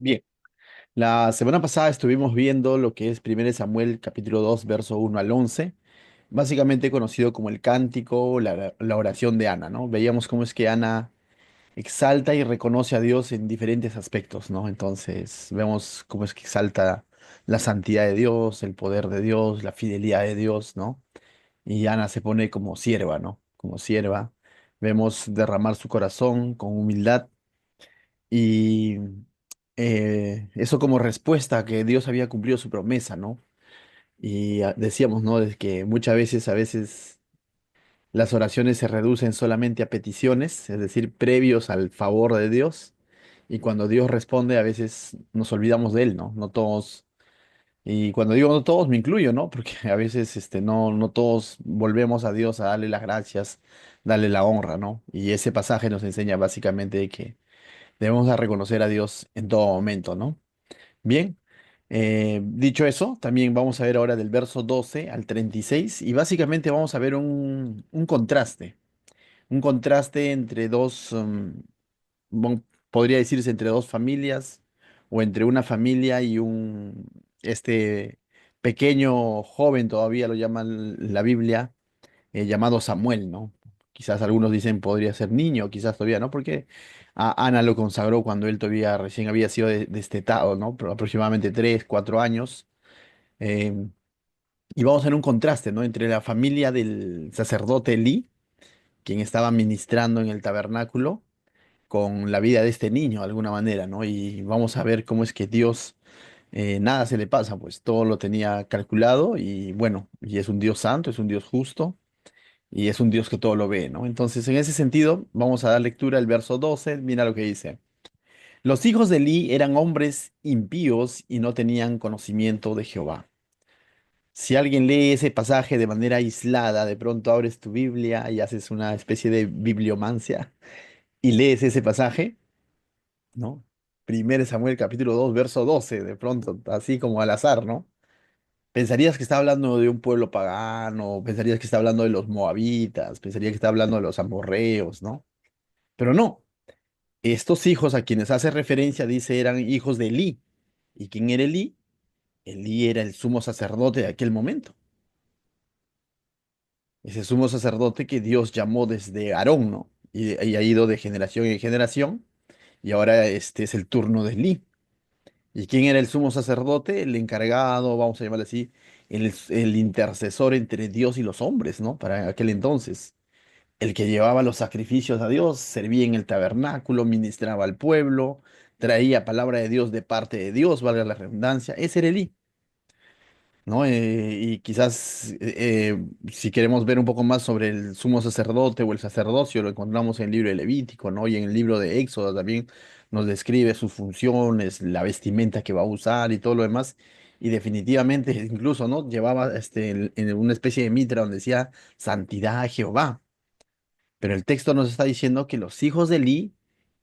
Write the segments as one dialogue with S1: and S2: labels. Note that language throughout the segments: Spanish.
S1: Bien, la semana pasada estuvimos viendo lo que es 1 Samuel capítulo 2 verso 1 al 11, básicamente conocido como el cántico, la oración de Ana, ¿no? Veíamos cómo es que Ana exalta y reconoce a Dios en diferentes aspectos, ¿no? Entonces vemos cómo es que exalta la santidad de Dios, el poder de Dios, la fidelidad de Dios, ¿no? Y Ana se pone como sierva, ¿no? Como sierva. Vemos derramar su corazón con humildad y eso como respuesta a que Dios había cumplido su promesa, ¿no? Y decíamos, ¿no? De que a veces las oraciones se reducen solamente a peticiones, es decir, previos al favor de Dios. Y cuando Dios responde, a veces nos olvidamos de Él, ¿no? No todos, y cuando digo no todos, me incluyo, ¿no? Porque a veces no todos volvemos a Dios a darle las gracias, darle la honra, ¿no? Y ese pasaje nos enseña básicamente de que debemos de reconocer a Dios en todo momento, ¿no? Bien, dicho eso, también vamos a ver ahora del verso 12 al 36 y básicamente vamos a ver un contraste entre dos, podría decirse entre dos familias o entre una familia y este pequeño joven, todavía lo llaman la Biblia, llamado Samuel, ¿no? Quizás algunos dicen podría ser niño, quizás todavía, ¿no? Porque Ana lo consagró cuando él todavía recién había sido destetado, ¿no? Aproximadamente 3, 4 años. eh, y vamos a ver un contraste, ¿no? Entre la familia del sacerdote Elí, quien estaba ministrando en el tabernáculo, con la vida de este niño, de alguna manera, ¿no? Y vamos a ver cómo es que Dios, nada se le pasa, pues todo lo tenía calculado y bueno, y es un Dios santo, es un Dios justo y es un Dios que todo lo ve, ¿no? Entonces, en ese sentido, vamos a dar lectura al verso 12. Mira lo que dice. Los hijos de Elí eran hombres impíos y no tenían conocimiento de Jehová. Si alguien lee ese pasaje de manera aislada, de pronto abres tu Biblia y haces una especie de bibliomancia y lees ese pasaje, ¿no? 1 Samuel capítulo 2 verso 12, de pronto, así como al azar, ¿no? Pensarías que está hablando de un pueblo pagano, pensarías que está hablando de los moabitas, pensarías que está hablando de los amorreos, ¿no? Pero no, estos hijos a quienes hace referencia dice eran hijos de Elí. ¿Y quién era Elí? Elí era el sumo sacerdote de aquel momento. Ese sumo sacerdote que Dios llamó desde Aarón, ¿no? Y ha ido de generación en generación, y ahora este es el turno de Elí. ¿Y quién era el sumo sacerdote? El encargado, vamos a llamarle así, el intercesor entre Dios y los hombres, ¿no? Para aquel entonces. El que llevaba los sacrificios a Dios, servía en el tabernáculo, ministraba al pueblo, traía palabra de Dios de parte de Dios, valga la redundancia. Ese era Elí, ¿no? Y quizás si queremos ver un poco más sobre el sumo sacerdote o el sacerdocio, lo encontramos en el libro de Levítico, ¿no? Y en el libro de Éxodo también nos describe sus funciones, la vestimenta que va a usar y todo lo demás. Y definitivamente, incluso, ¿no? Llevaba en una especie de mitra donde decía santidad a Jehová. Pero el texto nos está diciendo que los hijos de Elí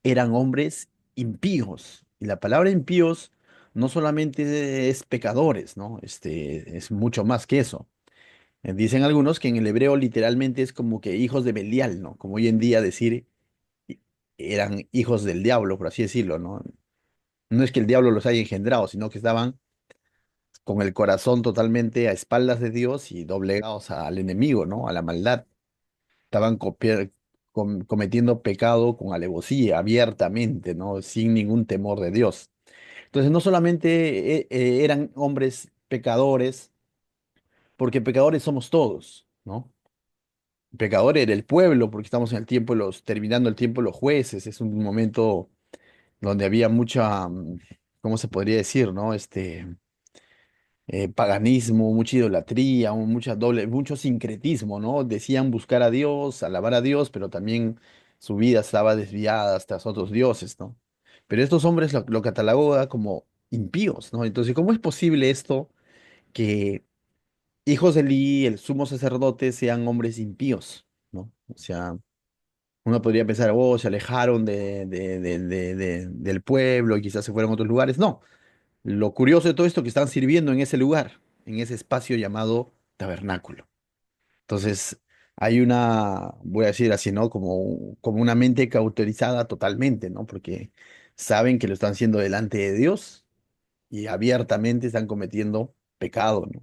S1: eran hombres impíos. Y la palabra impíos no solamente es pecadores, ¿no? Es mucho más que eso. Dicen algunos que en el hebreo literalmente es como que hijos de Belial, ¿no? Como hoy en día decir i- eran hijos del diablo, por así decirlo, ¿no? No es que el diablo los haya engendrado, sino que estaban con el corazón totalmente a espaldas de Dios y doblegados al enemigo, ¿no? A la maldad. Estaban cometiendo pecado con alevosía, abiertamente, ¿no? Sin ningún temor de Dios. Entonces, no solamente eran hombres pecadores, porque pecadores somos todos, ¿no? Pecador era el pueblo, porque estamos en el tiempo terminando el tiempo de los jueces, es un momento donde había mucha, ¿cómo se podría decir, no? Paganismo, mucha idolatría, mucho sincretismo, ¿no? Decían buscar a Dios, alabar a Dios, pero también su vida estaba desviada tras otros dioses, ¿no? Pero estos hombres lo cataloga como impíos, ¿no? Entonces, ¿cómo es posible esto que hijos de Elí, el sumo sacerdote, sean hombres impíos, ¿no? O sea, uno podría pensar, oh, se alejaron del pueblo y quizás se fueron a otros lugares. No, lo curioso de todo esto es que están sirviendo en ese lugar, en ese espacio llamado tabernáculo. Entonces, hay voy a decir así, ¿no? Como una mente cauterizada totalmente, ¿no? Porque saben que lo están haciendo delante de Dios y abiertamente están cometiendo pecado, ¿no?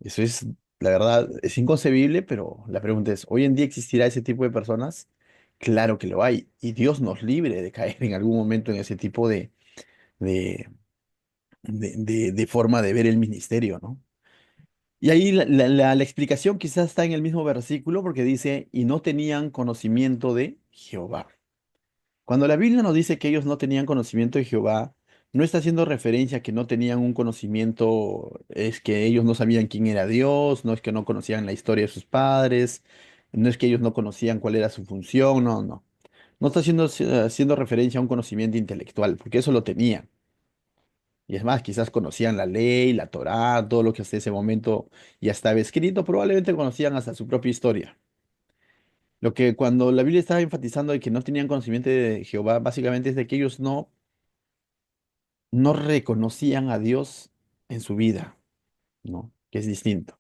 S1: Eso es, la verdad, es inconcebible, pero la pregunta es, ¿hoy en día existirá ese tipo de personas? Claro que lo hay, y Dios nos libre de caer en algún momento en ese tipo de, de forma de ver el ministerio, ¿no? Y ahí la explicación quizás está en el mismo versículo porque dice, y no tenían conocimiento de Jehová. Cuando la Biblia nos dice que ellos no tenían conocimiento de Jehová, no está haciendo referencia a que no tenían un conocimiento, es que ellos no sabían quién era Dios, no es que no conocían la historia de sus padres, no es que ellos no conocían cuál era su función, no, no. No está haciendo referencia a un conocimiento intelectual, porque eso lo tenían. Y es más, quizás conocían la ley, la Torá, todo lo que hasta ese momento ya estaba escrito, probablemente conocían hasta su propia historia. Lo que cuando la Biblia estaba enfatizando de que no tenían conocimiento de Jehová, básicamente es de que ellos no reconocían a Dios en su vida, ¿no? Que es distinto.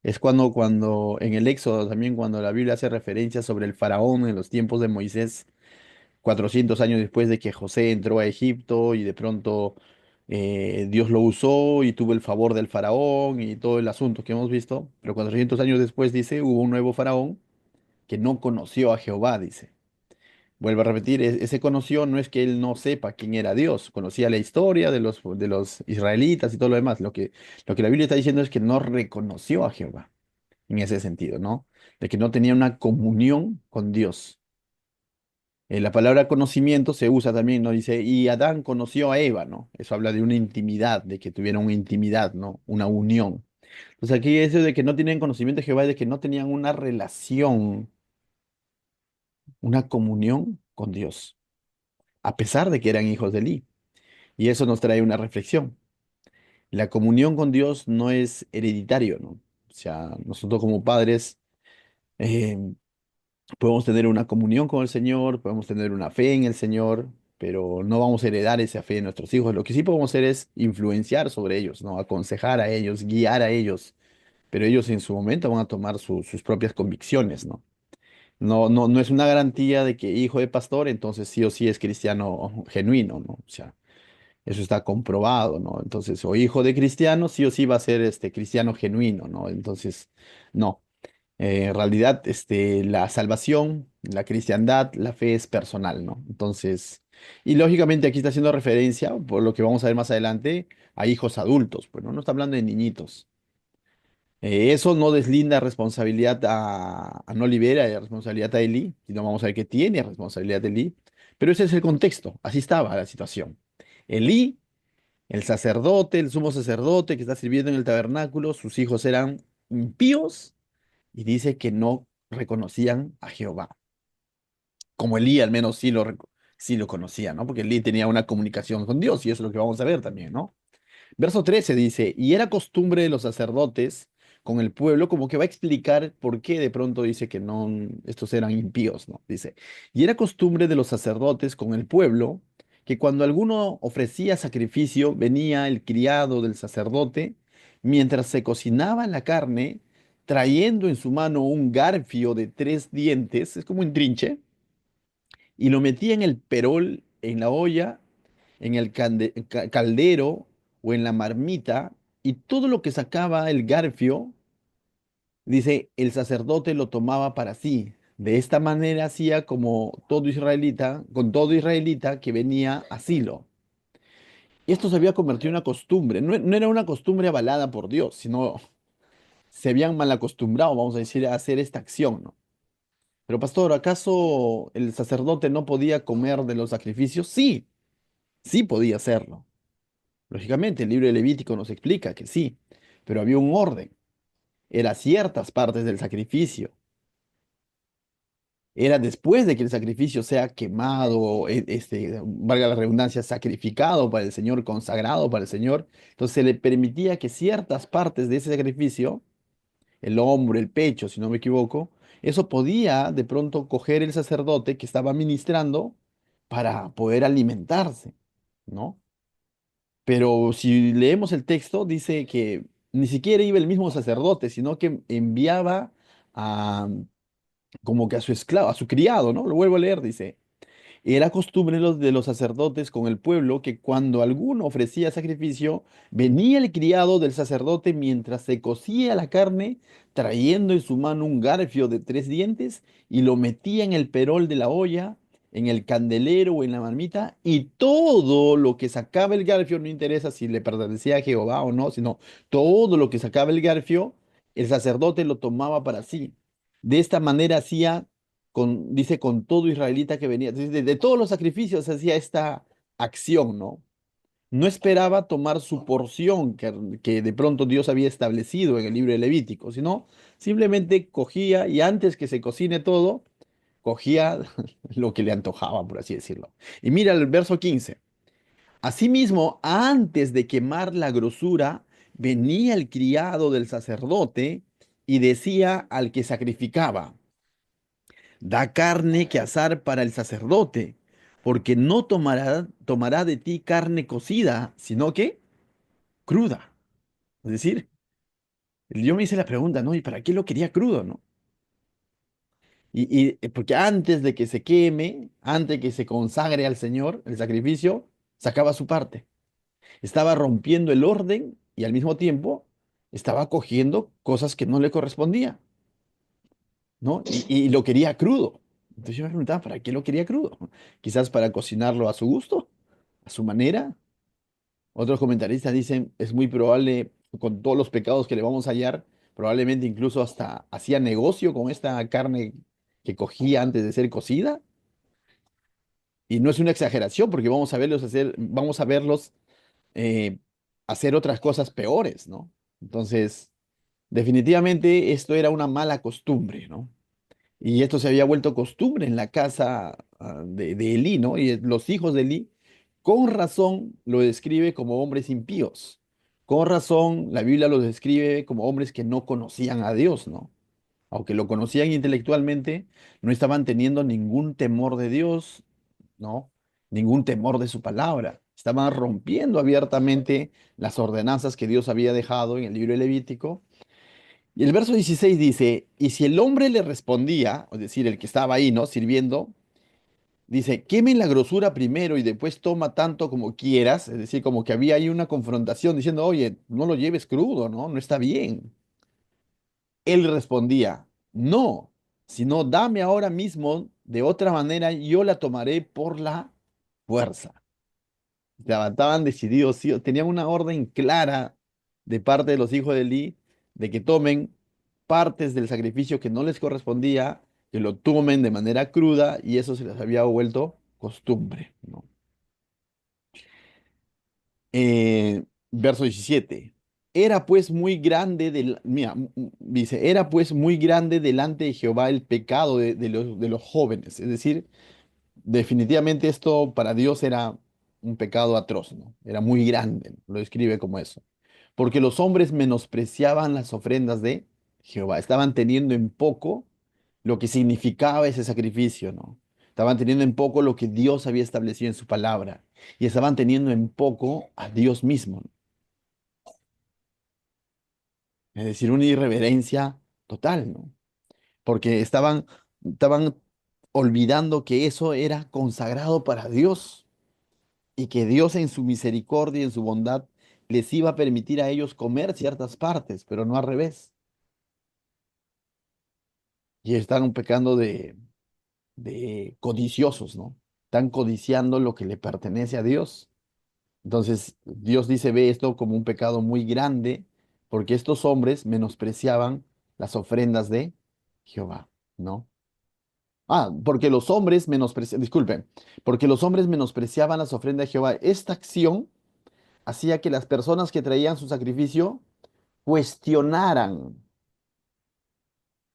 S1: Es cuando en el Éxodo también, cuando la Biblia hace referencia sobre el faraón en los tiempos de Moisés, 400 años después de que José entró a Egipto y de pronto Dios lo usó y tuvo el favor del faraón y todo el asunto que hemos visto, pero 400 años después dice, hubo un nuevo faraón que no conoció a Jehová, dice. Vuelvo a repetir, ese conoció no es que él no sepa quién era Dios, conocía la historia de los israelitas y todo lo demás. Lo que la Biblia está diciendo es que no reconoció a Jehová en ese sentido, ¿no? De que no tenía una comunión con Dios. La palabra conocimiento se usa también, ¿no? Dice, y Adán conoció a Eva, ¿no? Eso habla de una intimidad, de que tuvieron una intimidad, ¿no? Una unión. Entonces aquí eso de que no tienen conocimiento de Jehová es de que no tenían una relación, una comunión con Dios, a pesar de que eran hijos de Eli. Y eso nos trae una reflexión. La comunión con Dios no es hereditario, ¿no? O sea, nosotros como padres eh, podemos tener una comunión con el Señor, podemos tener una fe en el Señor, pero no vamos a heredar esa fe en nuestros hijos. Lo que sí podemos hacer es influenciar sobre ellos, ¿no? Aconsejar a ellos, guiar a ellos, pero ellos en su momento van a tomar sus propias convicciones, ¿no? No es una garantía de que hijo de pastor, entonces sí o sí es cristiano genuino, ¿no? O sea, eso está comprobado, ¿no? Entonces, o hijo de cristiano, sí o sí va a ser este cristiano genuino, ¿no? Entonces, no. En realidad, la salvación, la cristiandad, la fe es personal, ¿no? Entonces, y lógicamente aquí está haciendo referencia, por lo que vamos a ver más adelante, a hijos adultos, pues no está hablando de niñitos. Eso no deslinda responsabilidad no libera de responsabilidad a Eli, sino vamos a ver que tiene responsabilidad Eli, pero ese es el contexto, así estaba la situación. Elí, el sacerdote, el sumo sacerdote que está sirviendo en el tabernáculo, sus hijos eran impíos y dice que no reconocían a Jehová. Como Elí al menos sí lo conocía, ¿no? Porque Elí tenía una comunicación con Dios y eso es lo que vamos a ver también, ¿no? Verso 13 dice, y era costumbre de los sacerdotes con el pueblo, como que va a explicar por qué de pronto dice que no, estos eran impíos, ¿no? Dice, y era costumbre de los sacerdotes con el pueblo, que cuando alguno ofrecía sacrificio, venía el criado del sacerdote, mientras se cocinaba la carne, trayendo en su mano un garfio de 3 dientes, es como un trinche, y lo metía en el perol, en la olla, en el caldero o en la marmita, y todo lo que sacaba el garfio, dice, el sacerdote lo tomaba para sí. De esta manera hacía como todo israelita, con todo israelita que venía a Silo. Esto se había convertido en una costumbre, no era una costumbre avalada por Dios, sino se habían mal acostumbrado, vamos a decir, a hacer esta acción, ¿no? Pero pastor, ¿acaso el sacerdote no podía comer de los sacrificios? Sí, sí podía hacerlo. Lógicamente, el libro de Levítico nos explica que sí, pero había un orden. Era ciertas partes del sacrificio. Era después de que el sacrificio sea quemado, valga la redundancia, sacrificado para el Señor, consagrado para el Señor. Entonces se le permitía que ciertas partes de ese sacrificio, el hombro, el pecho, si no me equivoco, eso podía de pronto coger el sacerdote que estaba ministrando para poder alimentarse, ¿no? Pero si leemos el texto, dice que ni siquiera iba el mismo sacerdote, sino que enviaba a, como que a su esclavo, a su criado, ¿no? Lo vuelvo a leer, dice. Era costumbre de los sacerdotes con el pueblo que cuando alguno ofrecía sacrificio, venía el criado del sacerdote mientras se cocía la carne, trayendo en su mano un garfio de 3 dientes y lo metía en el perol de la olla, en el candelero o en la marmita, y todo lo que sacaba el garfio, no interesa si le pertenecía a Jehová o no, sino todo lo que sacaba el garfio, el sacerdote lo tomaba para sí. De esta manera hacía dice, con todo israelita que venía. Entonces, de todos los sacrificios hacía esta acción, ¿no? No esperaba tomar su porción que de pronto Dios había establecido en el libro de Levítico, sino simplemente cogía y antes que se cocine todo, cogía lo que le antojaba, por así decirlo. Y mira el verso 15. Asimismo, antes de quemar la grosura, venía el criado del sacerdote y decía al que sacrificaba: da carne que asar para el sacerdote, porque no tomará de ti carne cocida, sino que cruda. Es decir, yo me hice la pregunta, ¿no? ¿Y para qué lo quería crudo, no? Porque antes de que se queme, antes de que se consagre al Señor, el sacrificio, sacaba su parte. Estaba rompiendo el orden y al mismo tiempo estaba cogiendo cosas que no le correspondía, ¿no? Y lo quería crudo. Entonces yo me preguntaba, ¿para qué lo quería crudo? Quizás para cocinarlo a su gusto, a su manera. Otros comentaristas dicen, es muy probable, con todos los pecados que le vamos a hallar, probablemente incluso hasta hacía negocio con esta carne que cogía antes de ser cocida. Y no es una exageración, porque vamos a verlos eh, hacer otras cosas peores, ¿no? Entonces, definitivamente esto era una mala costumbre, ¿no? Y esto se había vuelto costumbre en la casa de Elí, ¿no? Y los hijos de Elí, con razón, lo describe como hombres impíos. Con razón, la Biblia los describe como hombres que no conocían a Dios, ¿no? Aunque lo conocían intelectualmente, no estaban teniendo ningún temor de Dios, ¿no? Ningún temor de su palabra. Estaban rompiendo abiertamente las ordenanzas que Dios había dejado en el libro de Levítico. Y el verso 16 dice, y si el hombre le respondía, es decir, el que estaba ahí, ¿no? Sirviendo, dice, quemen la grosura primero y después toma tanto como quieras, es decir, como que había ahí una confrontación diciendo, oye, no lo lleves crudo, ¿no? No está bien. Él respondía, no, sino dame ahora mismo, de otra manera yo la tomaré por la fuerza. Se levantaban decididos, sí, tenían una orden clara de parte de los hijos de Eli de que tomen partes del sacrificio que no les correspondía, que lo tomen de manera cruda y eso se les había vuelto costumbre, ¿no? Verso 17. Era pues muy grande mira, dice, era pues muy grande delante de Jehová el pecado de los jóvenes, es decir, definitivamente esto para Dios era un pecado atroz, ¿no? Era muy grande, lo describe como eso. Porque los hombres menospreciaban las ofrendas de Jehová, estaban teniendo en poco lo que significaba ese sacrificio, ¿no? Estaban teniendo en poco lo que Dios había establecido en su palabra y estaban teniendo en poco a Dios mismo, ¿no? Es decir, una irreverencia total, ¿no? Porque estaban olvidando que eso era consagrado para Dios y que Dios en su misericordia y en su bondad les iba a permitir a ellos comer ciertas partes, pero no al revés. Y están pecando de codiciosos, ¿no? Están codiciando lo que le pertenece a Dios. Entonces, Dios dice, ve esto como un pecado muy grande, porque estos hombres menospreciaban las ofrendas de Jehová, ¿no? Porque los hombres disculpen, porque los hombres menospreciaban las ofrendas de Jehová. Esta acción hacía que las personas que traían su sacrificio cuestionaran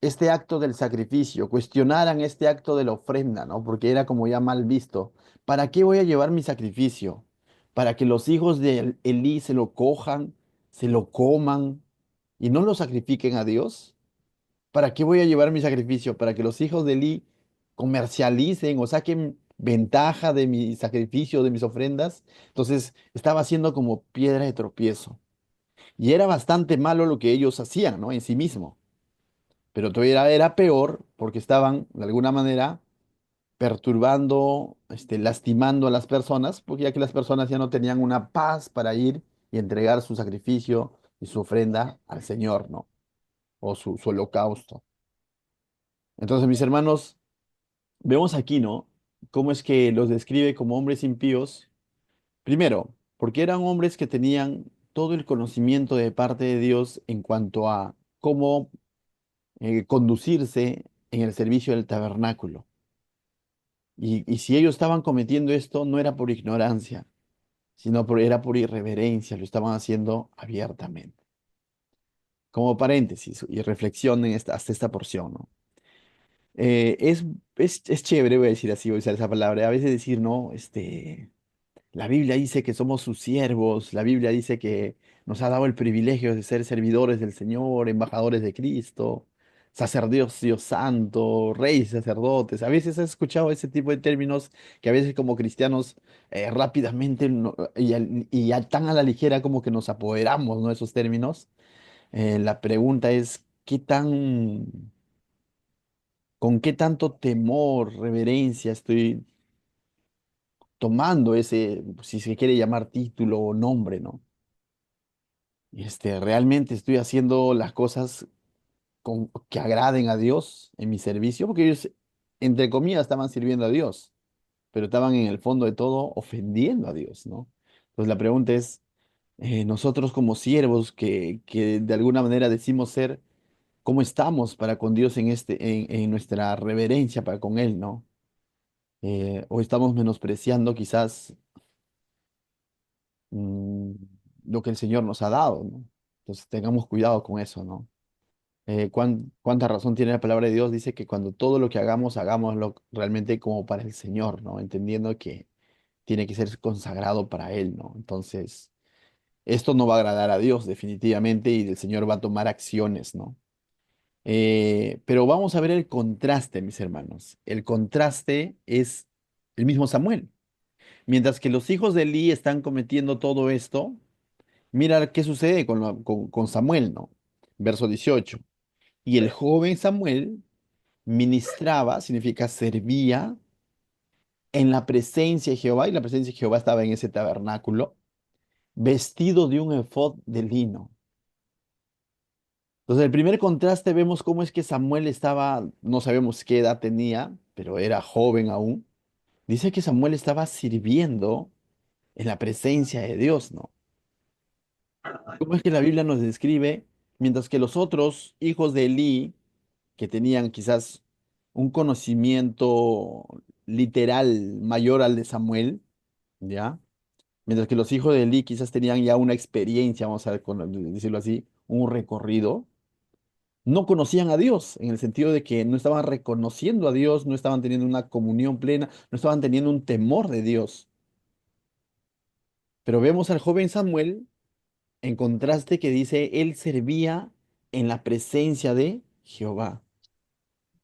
S1: este acto del sacrificio, cuestionaran este acto de la ofrenda, ¿no? Porque era como ya mal visto. ¿Para qué voy a llevar mi sacrificio? ¿Para que los hijos de Elí se lo cojan, se lo coman y no lo sacrifiquen a Dios? ¿Para qué voy a llevar mi sacrificio? ¿Para que los hijos de Elí comercialicen o saquen ventaja de mi sacrificio, de mis ofrendas? Entonces estaba haciendo como piedra de tropiezo. Y era bastante malo lo que ellos hacían, ¿no? En sí mismo. Pero todavía era peor porque estaban, de alguna manera, perturbando, lastimando a las personas, porque ya que las personas ya no tenían una paz para ir y entregar su sacrificio y su ofrenda al Señor, ¿no? O su holocausto. Entonces, mis hermanos, vemos aquí, ¿no? Cómo es que los describe como hombres impíos. Primero, porque eran hombres que tenían todo el conocimiento de parte de Dios en cuanto a cómo conducirse en el servicio del tabernáculo. Y si ellos estaban cometiendo esto, no era por ignorancia, sino era por irreverencia, lo estaban haciendo abiertamente. Como paréntesis y reflexión en hasta esta porción, ¿no? Eh, es, es chévere, voy a decir así, voy a usar esa palabra, a veces decir, no, la Biblia dice que somos sus siervos, la Biblia dice que nos ha dado el privilegio de ser servidores del Señor, embajadores de Cristo, sacerdocio santo, reyes, sacerdotes. A veces has escuchado ese tipo de términos que a veces como cristianos rápidamente tan a la ligera como que nos apoderamos, ¿no? Esos términos. La pregunta es, con qué tanto temor, reverencia estoy tomando ese, si se quiere llamar título o nombre, ¿no? Realmente estoy haciendo las cosas que agraden a Dios en mi servicio, porque ellos, entre comillas, estaban sirviendo a Dios, pero estaban en el fondo de todo ofendiendo a Dios, ¿no? Entonces la pregunta es, nosotros como siervos que de alguna manera decimos ser, ¿cómo estamos para con Dios en nuestra reverencia para con Él, ¿no? O estamos menospreciando quizás mm, lo que el Señor nos ha dado, ¿no? Entonces tengamos cuidado con eso, ¿no? Cuánta razón tiene la palabra de Dios, dice que cuando todo lo que hagamos, hagámoslo realmente como para el Señor, ¿no? Entendiendo que tiene que ser consagrado para Él, ¿no? Entonces, esto no va a agradar a Dios definitivamente y el Señor va a tomar acciones, ¿no? Pero vamos a ver el contraste, mis hermanos. El contraste es el mismo Samuel. Mientras que los hijos de Elí están cometiendo todo esto, mira qué sucede con Samuel, ¿no? Verso 18. Y el joven Samuel ministraba, significa servía en la presencia de Jehová, y la presencia de Jehová estaba en ese tabernáculo, vestido de un efod de lino. Entonces, el primer contraste vemos cómo es que Samuel estaba, no sabemos qué edad tenía, pero era joven aún. Dice que Samuel estaba sirviendo en la presencia de Dios, ¿no? ¿Cómo es que la Biblia nos describe? Mientras que los otros hijos de Elí, que tenían quizás un conocimiento literal mayor al de Samuel, ¿ya? Mientras que los hijos de Elí quizás tenían ya una experiencia, vamos a ver, decirlo así, un recorrido, no conocían a Dios, en el sentido de que no estaban reconociendo a Dios, no estaban teniendo una comunión plena, no estaban teniendo un temor de Dios. Pero vemos al joven Samuel en contraste que dice, él servía en la presencia de Jehová.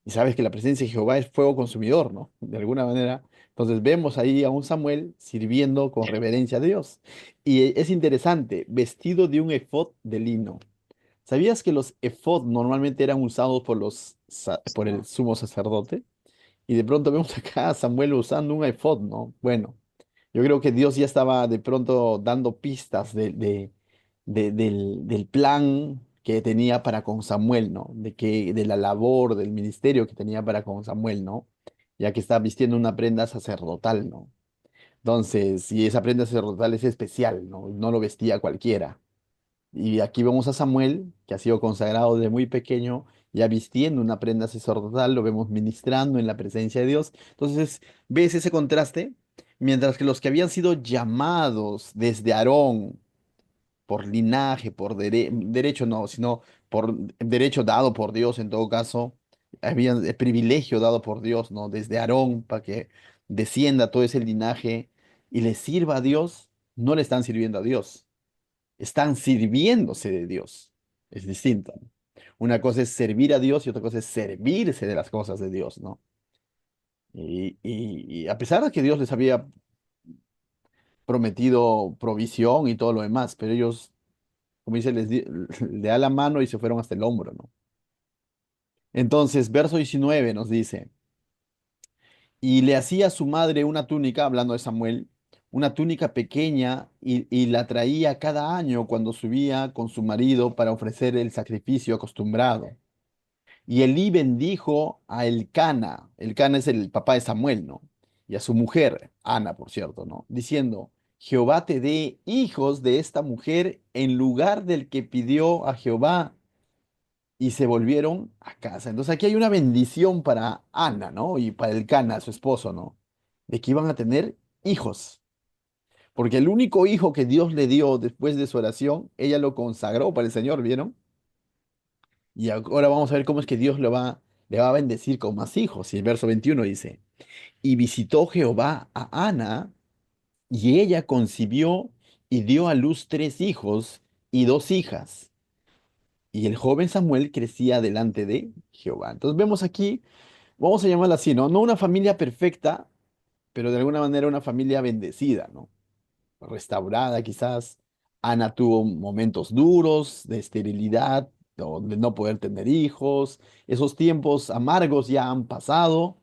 S1: Y sabes que la presencia de Jehová es fuego consumidor, ¿no? De alguna manera. Entonces vemos ahí a un Samuel sirviendo con reverencia a Dios. Y es interesante, vestido de un efod de lino. ¿Sabías que los efod normalmente eran usados por el sumo sacerdote? Y de pronto vemos acá a Samuel usando un efod, ¿no? Bueno, yo creo que Dios ya estaba de pronto dando pistas del plan que tenía para con Samuel, ¿no? De la labor, del ministerio que tenía para con Samuel, ¿no? Ya que está vistiendo una prenda sacerdotal, ¿no? Entonces, y esa prenda sacerdotal es especial, ¿no? No lo vestía cualquiera. Y aquí vemos a Samuel, que ha sido consagrado desde muy pequeño, ya vistiendo una prenda sacerdotal, lo vemos ministrando en la presencia de Dios. Entonces, ¿ves ese contraste? Mientras que los que habían sido llamados desde Aarón, por linaje, por derecho no, sino por derecho dado por Dios en todo caso, habían el privilegio dado por Dios, ¿no? Desde Aarón para que descienda todo ese linaje y le sirva a Dios, no le están sirviendo a Dios, están sirviéndose de Dios. Es distinto, ¿no? Una cosa es servir a Dios y otra cosa es servirse de las cosas de Dios, ¿no? Y a pesar de que Dios les había prometido provisión y todo lo demás, pero ellos, como dice, le da la mano y se fueron hasta el hombro, ¿no? Entonces, verso 19 nos dice, y le hacía a su madre una túnica, hablando de Samuel, una túnica pequeña y la traía cada año cuando subía con su marido para ofrecer el sacrificio acostumbrado. Y Elí bendijo a Elcana, Elcana es el papá de Samuel, ¿no? Y a su mujer, Ana, por cierto, ¿no? Diciendo, Jehová te dé hijos de esta mujer en lugar del que pidió a Jehová, y se volvieron a casa. Entonces aquí hay una bendición para Ana, ¿no? Y para Elcana, su esposo, ¿no? De que iban a tener hijos. Porque el único hijo que Dios le dio después de su oración, ella lo consagró para el Señor, ¿vieron? Y ahora vamos a ver cómo es que Dios le va a bendecir con más hijos. Y el verso 21 dice, y visitó Jehová a Ana, y ella concibió y dio a luz tres hijos y dos hijas. Y el joven Samuel crecía delante de Jehová. Entonces vemos aquí, vamos a llamarla así, ¿no? No una familia perfecta, pero de alguna manera una familia bendecida, ¿no? Restaurada quizás. Ana tuvo momentos duros de esterilidad, o de no poder tener hijos. Esos tiempos amargos ya han pasado.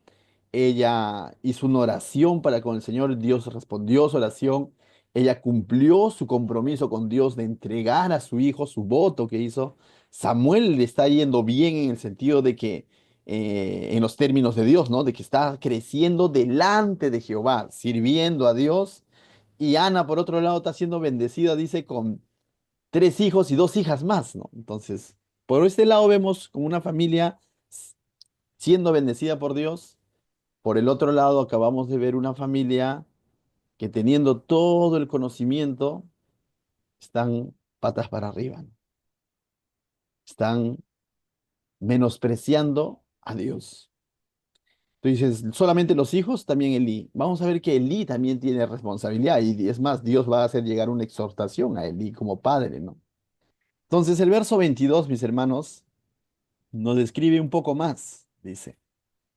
S1: Ella hizo una oración para con el Señor, Dios respondió su oración. Ella cumplió su compromiso con Dios de entregar a su hijo, su voto que hizo. Samuel le está yendo bien en el sentido de que, en los términos de Dios, ¿no? De que está creciendo delante de Jehová, sirviendo a Dios. Y Ana, por otro lado, está siendo bendecida, dice, con tres hijos y dos hijas más, ¿no? Entonces, por este lado vemos como una familia siendo bendecida por Dios. Por el otro lado, acabamos de ver una familia que teniendo todo el conocimiento, están patas para arriba, ¿no? Están menospreciando a Dios. Tú dices, solamente los hijos, también Elí. Vamos a ver que Elí también tiene responsabilidad y es más, Dios va a hacer llegar una exhortación a Elí como padre, ¿no? Entonces el verso 22, mis hermanos, nos describe un poco más, dice.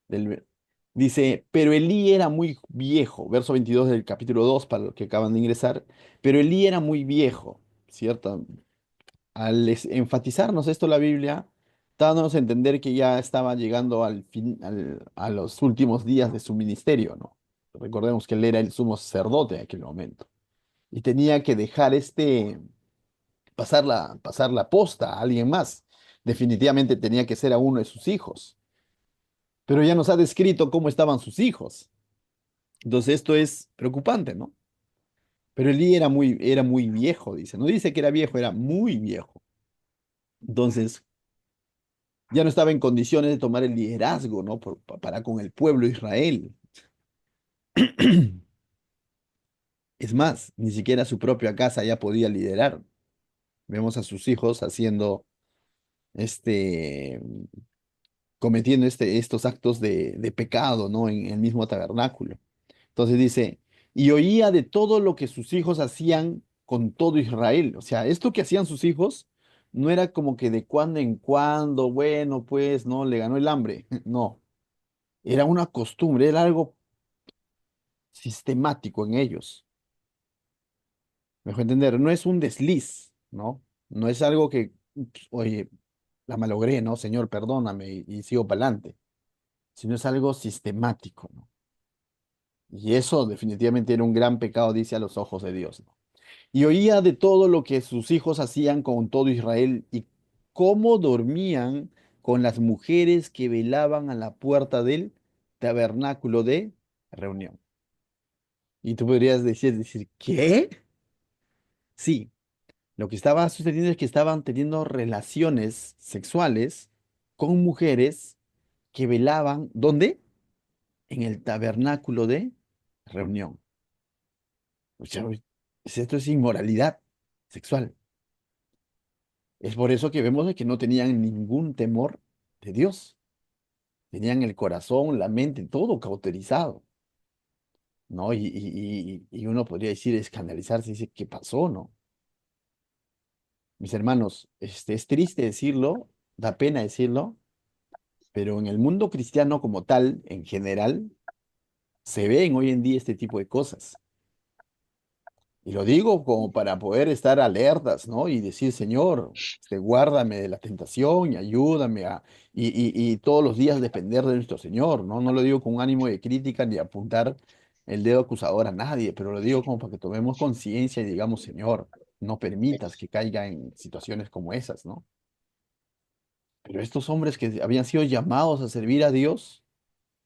S1: del ver- Dice, pero Elí era muy viejo, verso 22 del capítulo 2 para los que acaban de ingresar, pero Elí era muy viejo, ¿cierto? Al enfatizarnos esto la Biblia, está dándonos a entender que ya estaba llegando al fin, a los últimos días de su ministerio, ¿no? Recordemos que él era el sumo sacerdote en aquel momento y tenía que dejar pasar la posta a alguien más. Definitivamente tenía que ser a uno de sus hijos, pero ya nos ha descrito cómo estaban sus hijos. Entonces esto es preocupante, ¿no? Pero Elí era muy viejo, dice. No dice que era viejo, era muy viejo. Entonces ya no estaba en condiciones de tomar el liderazgo, ¿no? Para con el pueblo de Israel. Es más, ni siquiera su propia casa ya podía liderar. Vemos a sus hijos haciendo, este, cometiendo estos actos de pecado, ¿no? En el mismo tabernáculo. Entonces dice, y oía de todo lo que sus hijos hacían con todo Israel. O sea, esto que hacían sus hijos no era como que de cuando en cuando, bueno, pues, no, le ganó el hambre. No, era una costumbre, era algo sistemático en ellos. Me dejó entender, no es un desliz, ¿no? No es algo que, ups, oye, la malogré, ¿no? Señor, perdóname y sigo para adelante, sino es algo sistemático, ¿no? Y eso definitivamente era un gran pecado, dice a los ojos de Dios, ¿no? Y oía de todo lo que sus hijos hacían con todo Israel y cómo dormían con las mujeres que velaban a la puerta del tabernáculo de reunión. Y tú podrías decir, ¿qué? Sí, lo que estaba sucediendo es que estaban teniendo relaciones sexuales con mujeres que velaban, ¿dónde? En el tabernáculo de reunión. O sea, esto es inmoralidad sexual. Es por eso que vemos de que no tenían ningún temor de Dios. Tenían el corazón, la mente, todo cauterizado, ¿no? Y uno podría decir, escandalizarse, dice, ¿qué pasó, no? Mis hermanos, es triste decirlo, da pena decirlo, pero en el mundo cristiano como tal, en general, se ven hoy en día este tipo de cosas. Y lo digo como para poder estar alertas, ¿no? Y decir, Señor, guárdame de la tentación y ayúdame y todos los días depender de nuestro Señor, ¿no? No lo digo con ánimo de crítica ni de apuntar el dedo acusador a nadie, pero lo digo como para que tomemos conciencia y digamos, Señor, no permitas que caiga en situaciones como esas, ¿no? Pero estos hombres que habían sido llamados a servir a Dios,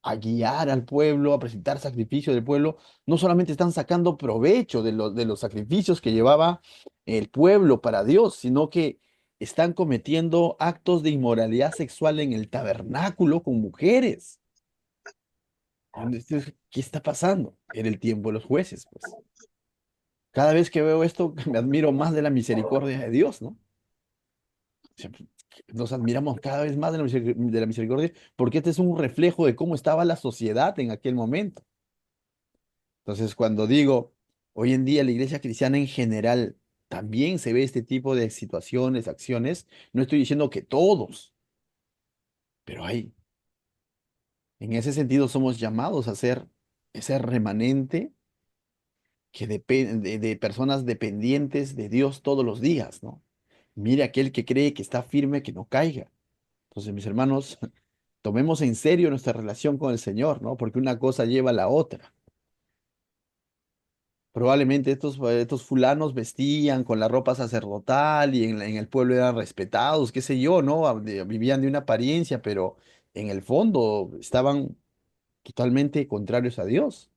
S1: a guiar al pueblo, a presentar sacrificio del pueblo, no solamente están sacando provecho de los sacrificios que llevaba el pueblo para Dios, sino que están cometiendo actos de inmoralidad sexual en el tabernáculo con mujeres. Entonces, ¿qué está pasando? Era el tiempo de los jueces, pues. Cada vez que veo esto, me admiro más de la misericordia de Dios, ¿no? O sea, nos admiramos cada vez más de de la misericordia, porque este es un reflejo de cómo estaba la sociedad en aquel momento. Entonces, cuando digo, hoy en día la iglesia cristiana en general también se ve este tipo de situaciones, acciones, no estoy diciendo que todos, pero hay. En ese sentido somos llamados a ser ese remanente que depende de personas dependientes de Dios todos los días, ¿no? Mire aquel que cree que está firme, que no caiga. Entonces, mis hermanos, tomemos en serio nuestra relación con el Señor, ¿no? Porque una cosa lleva a la otra. Probablemente estos fulanos vestían con la ropa sacerdotal y en el pueblo eran respetados, qué sé yo, ¿no? Vivían de una apariencia, pero en el fondo estaban totalmente contrarios a Dios.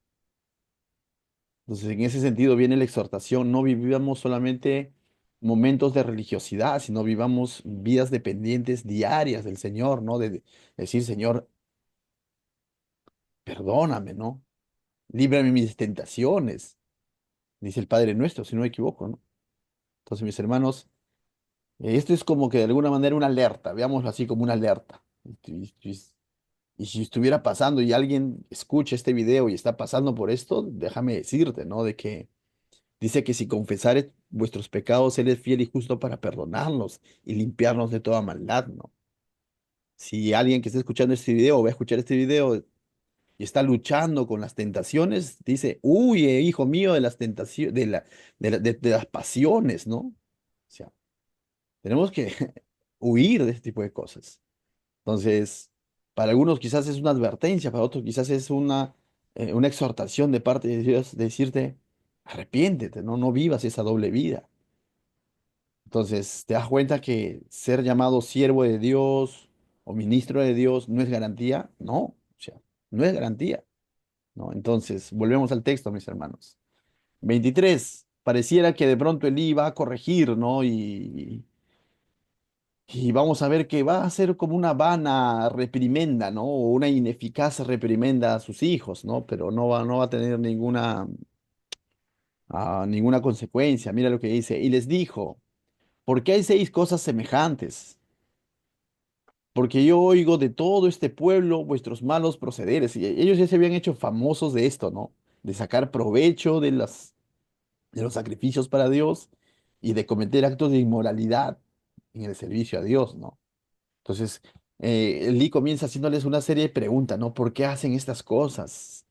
S1: Entonces, en ese sentido viene la exhortación, no vivamos solamente momentos de religiosidad, sino vivamos vidas dependientes diarias del Señor, ¿no? De decir, Señor, perdóname, ¿no? Líbrame de mis tentaciones, dice el Padre nuestro, si no me equivoco, ¿no? Entonces, mis hermanos, esto es como que de alguna manera una alerta, veámoslo así como una alerta. Y si estuviera pasando y alguien escucha este video y está pasando por esto, déjame decirte, ¿no? De que dice que si confesares vuestros pecados, Él es fiel y justo para perdonarnos y limpiarnos de toda maldad, ¿no? Si alguien que está escuchando este video o va a escuchar este video y está luchando con las tentaciones, dice, huye, hijo mío, de las tentaciones, de las pasiones, ¿no? O sea, tenemos que huir de este tipo de cosas. Entonces, para algunos quizás es una advertencia, para otros quizás es una exhortación de parte de Dios, de decirte, arrepiéntete, ¿no? No vivas esa doble vida. Entonces, te das cuenta que ser llamado siervo de Dios o ministro de Dios no es garantía, no, o sea, no es garantía, ¿no? Entonces, volvemos al texto, mis hermanos. 23, pareciera que de pronto Elí va a corregir, ¿no? Y vamos a ver que va a ser como una vana reprimenda, ¿no? O una ineficaz reprimenda a sus hijos, ¿no? Pero no va a tener ninguna consecuencia. Mira lo que dice. Y les dijo, ¿por qué hay seis cosas semejantes? Porque yo oigo de todo este pueblo vuestros malos procederes. Y ellos ya se habían hecho famosos de esto, ¿no? De sacar provecho de los sacrificios para Dios y de cometer actos de inmoralidad en el servicio a Dios, ¿no? Entonces, Lee comienza haciéndoles una serie de preguntas, ¿no? ¿Por qué hacen estas cosas?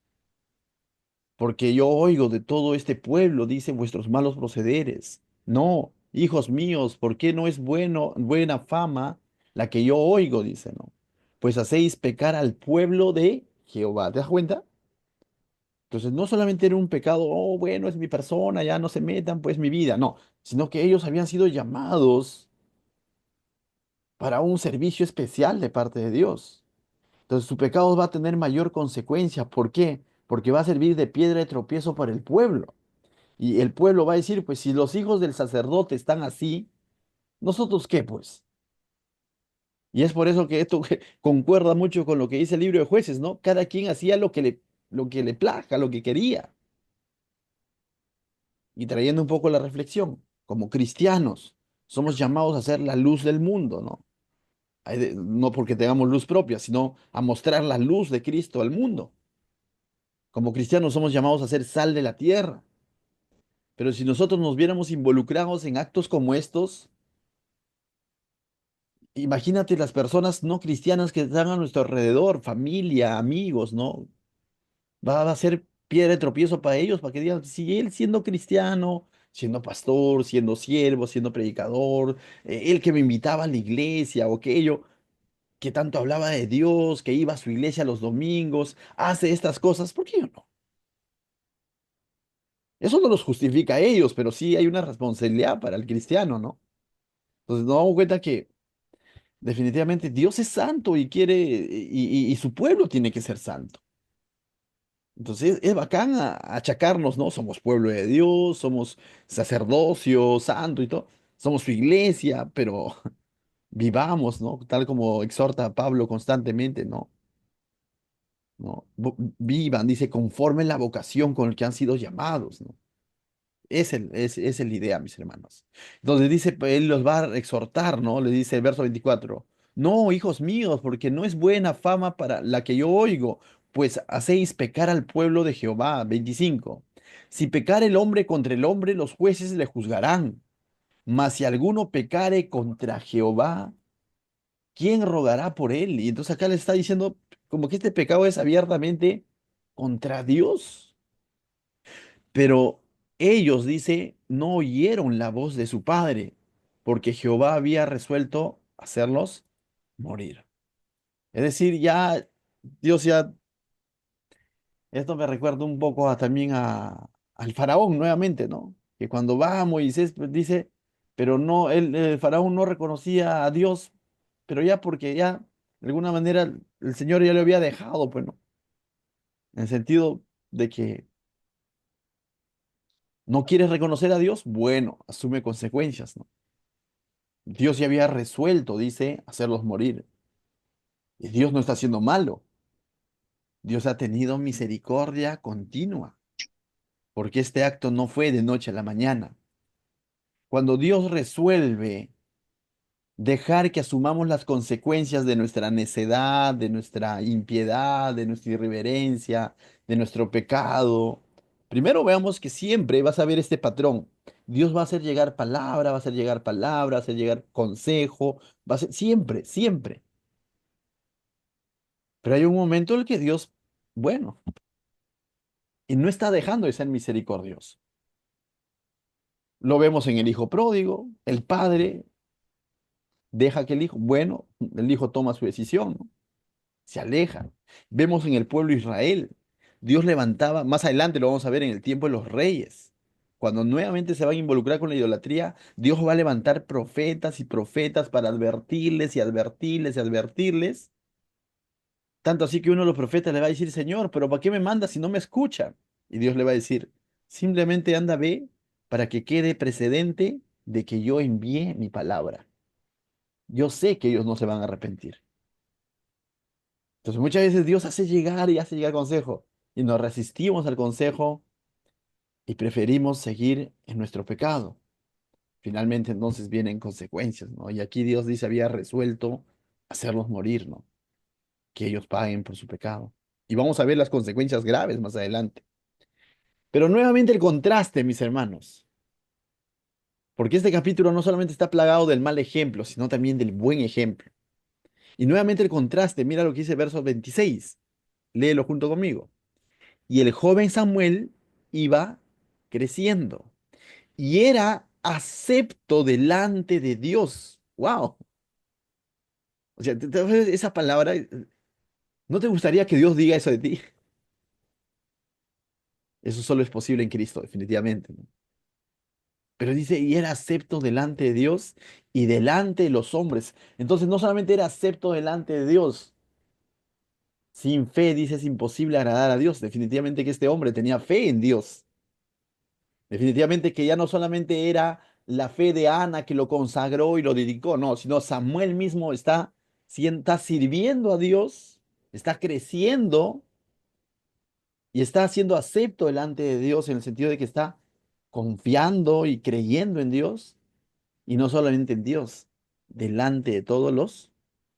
S1: Porque yo oigo de todo este pueblo, dice vuestros malos procederes. No, hijos míos, ¿por qué no es buena fama la que yo oigo? Dice, ¿no? Pues hacéis pecar al pueblo de Jehová. ¿Te das cuenta? Entonces, no solamente era un pecado, oh, bueno, es mi persona, ya no se metan, pues mi vida, no, sino que ellos habían sido llamados para un servicio especial de parte de Dios. Entonces su pecado va a tener mayor consecuencia. ¿Por qué? Porque va a servir de piedra de tropiezo para el pueblo. Y el pueblo va a decir, pues si los hijos del sacerdote están así, ¿nosotros qué pues? Y es por eso que esto concuerda mucho con lo que dice el libro de Jueces, ¿no? Cada quien hacía lo que le plazca, lo que quería. Y trayendo un poco la reflexión, como cristianos, somos llamados a ser la luz del mundo, ¿no? No porque tengamos luz propia, sino a mostrar la luz de Cristo al mundo. Como cristianos somos llamados a ser sal de la tierra. Pero si nosotros nos viéramos involucrados en actos como estos, imagínate las personas no cristianas que están a nuestro alrededor, familia, amigos, ¿no? Va a ser piedra de tropiezo para ellos, para que digan, si él siendo cristiano, siendo pastor, siendo siervo, siendo predicador, él que me invitaba a la iglesia o aquello, que tanto hablaba de Dios, que iba a su iglesia los domingos, hace estas cosas, ¿por qué yo no? Eso no los justifica a ellos, pero sí hay una responsabilidad para el cristiano, ¿no? Entonces nos damos cuenta que definitivamente Dios es santo y quiere, y su pueblo tiene que ser santo. Entonces es bacán achacarnos, ¿no? Somos pueblo de Dios, somos sacerdocio, santo y todo. Somos su iglesia, pero vivamos, ¿no? Tal como exhorta a Pablo constantemente, ¿no? ¿No? Vivan, dice, conforme la vocación con el que han sido llamados, ¿no? Es la idea, mis hermanos. Entonces dice, él los va a exhortar, ¿no? Le dice el verso 24: no, hijos míos, porque no es buena fama para la que yo oigo, pues hacéis pecar al pueblo de Jehová. 25: si pecar el hombre contra el hombre, los jueces le juzgarán. Mas si alguno pecare contra Jehová, ¿quién rogará por él? Y entonces acá le está diciendo como que este pecado es abiertamente contra Dios. Pero ellos, dice, no oyeron la voz de su padre, porque Jehová había resuelto hacerlos morir. Es decir, ya Dios ya, esto me recuerda un poco también al faraón nuevamente, ¿no? Que cuando va Moisés, pues, dice, pero no, el faraón no reconocía a Dios, pero ya porque ya, de alguna manera, el Señor ya le había dejado, pues, ¿no? En el sentido de que no quieres reconocer a Dios, bueno, asume consecuencias, ¿no? Dios ya había resuelto, dice, hacerlos morir. Y Dios no está siendo malo. Dios ha tenido misericordia continua, porque este acto no fue de noche a la mañana. Cuando Dios resuelve dejar que asumamos las consecuencias de nuestra necedad, de nuestra impiedad, de nuestra irreverencia, de nuestro pecado, primero veamos que siempre vas a ver este patrón. Dios va a hacer llegar palabra, va a hacer llegar palabra, va a hacer llegar consejo, va a ser siempre, siempre. Pero hay un momento en el que Dios, bueno, y no está dejando de ser misericordioso. Lo vemos en el hijo pródigo, el padre deja que el hijo, bueno, el hijo toma su decisión, ¿no? Se aleja. Vemos en el pueblo de Israel, Dios levantaba, más adelante lo vamos a ver en el tiempo de los reyes. Cuando nuevamente se van a involucrar con la idolatría, Dios va a levantar profetas y profetas para advertirles y advertirles y advertirles. Tanto así que uno de los profetas le va a decir, Señor, pero ¿para qué me mandas si no me escucha? Y Dios le va a decir, simplemente anda, ve, para que quede precedente de que yo envié mi palabra. Yo sé que ellos no se van a arrepentir. Entonces muchas veces Dios hace llegar y hace llegar consejo y nos resistimos al consejo y preferimos seguir en nuestro pecado. Finalmente entonces vienen consecuencias, ¿no? Y aquí Dios dice, había resuelto hacerlos morir, ¿no? Que ellos paguen por su pecado. Y vamos a ver las consecuencias graves más adelante. Pero nuevamente el contraste, mis hermanos, porque este capítulo no solamente está plagado del mal ejemplo, sino también del buen ejemplo. Y nuevamente el contraste, mira lo que dice verso 26, léelo junto conmigo. Y el joven Samuel iba creciendo y era acepto delante de Dios. ¡Wow! O sea, esa palabra, ¿no te gustaría que Dios diga eso de ti? Eso solo es posible en Cristo, definitivamente, ¿no? Pero dice, y era acepto delante de Dios y delante de los hombres. Entonces no solamente era acepto delante de Dios, sin fe, dice, es imposible agradar a Dios. Definitivamente que este hombre tenía fe en Dios. Definitivamente que ya no solamente era la fe de Ana que lo consagró y lo dedicó, no, sino Samuel mismo está sirviendo a Dios, está creciendo y está siendo acepto delante de Dios en el sentido de que está confiando y creyendo en Dios. Y no solamente en Dios, delante de todos los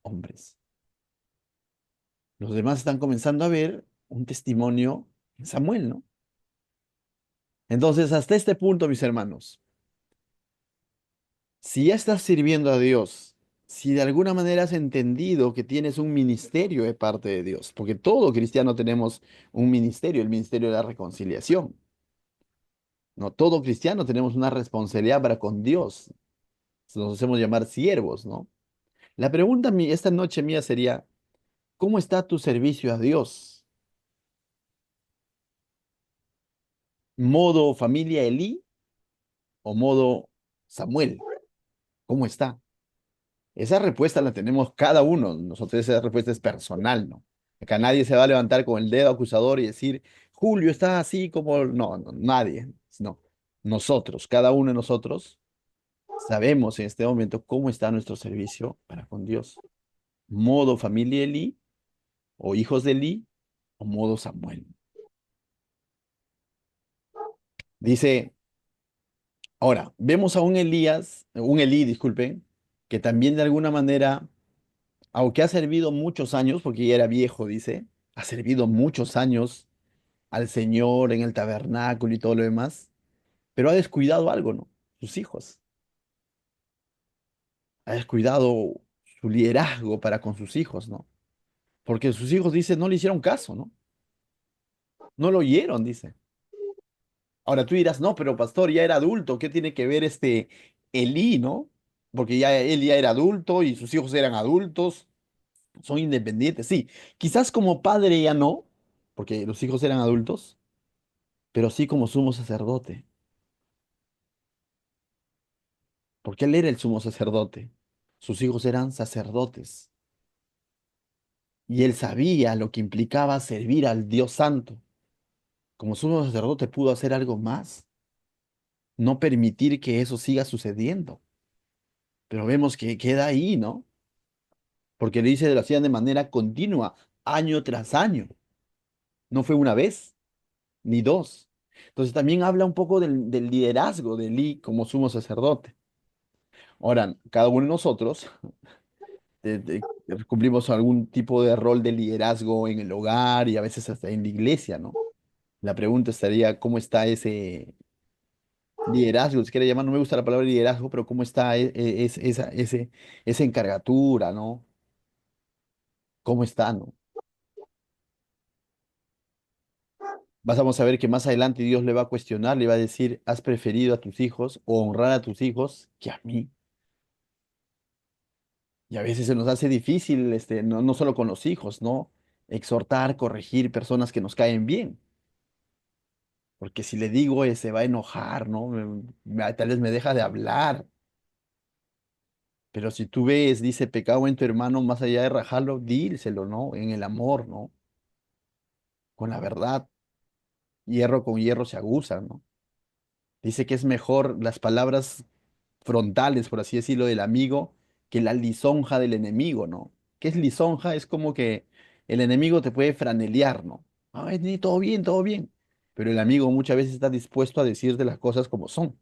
S1: hombres. Los demás están comenzando a ver un testimonio en Samuel, ¿no? Entonces, hasta este punto, mis hermanos, si ya estás sirviendo a Dios, si de alguna manera has entendido que tienes un ministerio de parte de Dios, porque todo cristiano tenemos un ministerio, el ministerio de la reconciliación, ¿no? Todo cristiano tenemos una responsabilidad para con Dios, nos hacemos llamar siervos, ¿no? La pregunta esta noche mía sería, ¿cómo está tu servicio a Dios? ¿Modo familia Elí o modo Samuel? ¿Cómo está? Esa respuesta la tenemos cada uno. Nosotros esa respuesta es personal, ¿no? Acá nadie se va a levantar con el dedo acusador y decir, Julio está así como... No, no, nadie. No. Nosotros, cada uno de nosotros, sabemos en este momento cómo está nuestro servicio para con Dios. Modo familia Elí o hijos de Elí o modo Samuel. Dice, ahora, vemos a un Elías, un Elí, disculpen, que también de alguna manera aunque ha servido muchos años, porque ya era viejo, dice, ha servido muchos años al Señor en el tabernáculo y todo lo demás, pero ha descuidado algo, ¿no? Sus hijos. Ha descuidado su liderazgo para con sus hijos, ¿no? Porque sus hijos, dice, no le hicieron caso, ¿no? No lo oyeron, dice. Ahora tú dirás, no, pero pastor, ya era adulto, ¿qué tiene que ver este Elí, ¿no? Porque ya él ya era adulto y sus hijos eran adultos, son independientes. Sí, quizás como padre ya no, porque los hijos eran adultos, pero sí como sumo sacerdote, porque él era el sumo sacerdote. Sus hijos eran sacerdotes y él sabía lo que implicaba servir al Dios Santo. Como sumo sacerdote pudo hacer algo más, no permitir que eso siga sucediendo. Pero vemos que queda ahí, ¿no? Porque le dice, lo hacían de manera continua, año tras año. No fue una vez ni dos. Entonces también habla un poco del liderazgo de Elí como sumo sacerdote. Ahora, cada uno de nosotros cumplimos algún tipo de rol de liderazgo en el hogar y a veces hasta en la iglesia, ¿no? La pregunta estaría, ¿cómo está ese liderazgo? Si quiere llamar, no me gusta la palabra liderazgo, pero ¿cómo está esa encargatura, ¿no? ¿Cómo está, no? Vamos a ver que más adelante Dios le va a cuestionar, le va a decir, has preferido a tus hijos o honrar a tus hijos que a mí. Y a veces se nos hace difícil, no solo con los hijos, ¿no? Exhortar, corregir personas que nos caen bien. Porque si le digo, se va a enojar, ¿no? Tal vez me deja de hablar. Pero si tú ves, dice, pecado en tu hermano, más allá de rajarlo, díselo, ¿no? En el amor, ¿no? Con la verdad. Hierro con hierro se aguza, ¿no? Dice que es mejor las palabras frontales, por así decirlo, del amigo que la lisonja del enemigo, ¿no? ¿Qué es lisonja? Es como que el enemigo te puede franelear, ¿no? Ay, ni todo bien, todo bien. Pero el amigo muchas veces está dispuesto a decirte las cosas como son.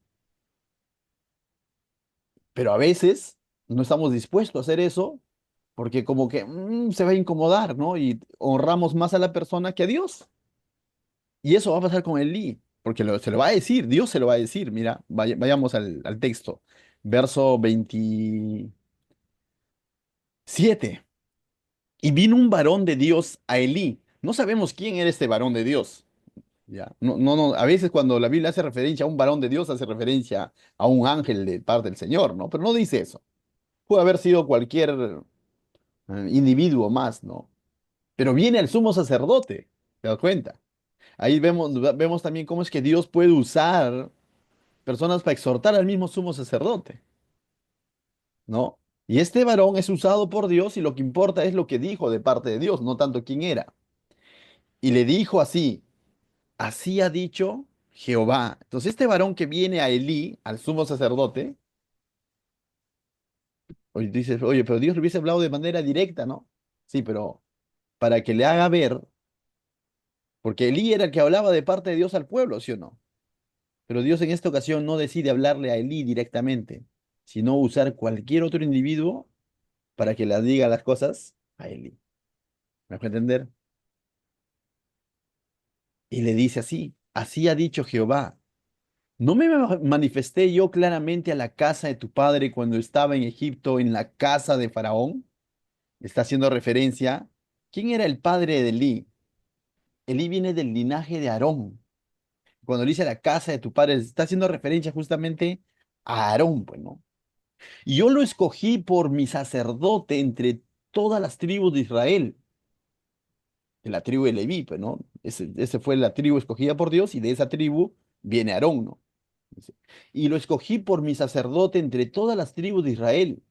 S1: Pero a veces no estamos dispuestos a hacer eso porque como que se va a incomodar, ¿no? Y honramos más a la persona que a Dios. Y eso va a pasar con Elí, porque se lo va a decir, Dios se lo va a decir. Mira, vayamos al texto. Verso 27. Y vino un varón de Dios a Elí. No sabemos quién era este varón de Dios. Ya. No, no, no. A veces cuando la Biblia hace referencia a un varón de Dios, hace referencia a un ángel de parte del Señor, ¿no? Pero no dice eso. Puede haber sido cualquier individuo más, ¿no? Pero viene el sumo sacerdote, ¿te das cuenta? Ahí vemos también cómo es que Dios puede usar personas para exhortar al mismo sumo sacerdote, ¿no? Y este varón es usado por Dios y lo que importa es lo que dijo de parte de Dios, no tanto quién era. Y le dijo así, así ha dicho Jehová. Entonces este varón que viene a Elí, al sumo sacerdote, oye, dices, oye, pero Dios le hubiese hablado de manera directa, ¿no? Sí, pero para que le haga ver, porque Elí era el que hablaba de parte de Dios al pueblo, ¿sí o no? Pero Dios en esta ocasión no decide hablarle a Elí directamente, sino usar cualquier otro individuo para que le diga las cosas a Elí. ¿Me dejo entender? Y le dice así, así ha dicho Jehová. ¿No me manifesté yo claramente a la casa de tu padre cuando estaba en Egipto, en la casa de Faraón? Está haciendo referencia. ¿Quién era el padre de Elí? Elí viene del linaje de Aarón. Cuando dice la casa de tu padre, está haciendo referencia justamente a Aarón, pues, ¿no? Y yo lo escogí por mi sacerdote entre todas las tribus de Israel, de la tribu de Leví, pues, ¿no? Ese fue la tribu escogida por Dios y de esa tribu viene Aarón, ¿no? Dice, y lo escogí por mi sacerdote entre todas las tribus de Israel.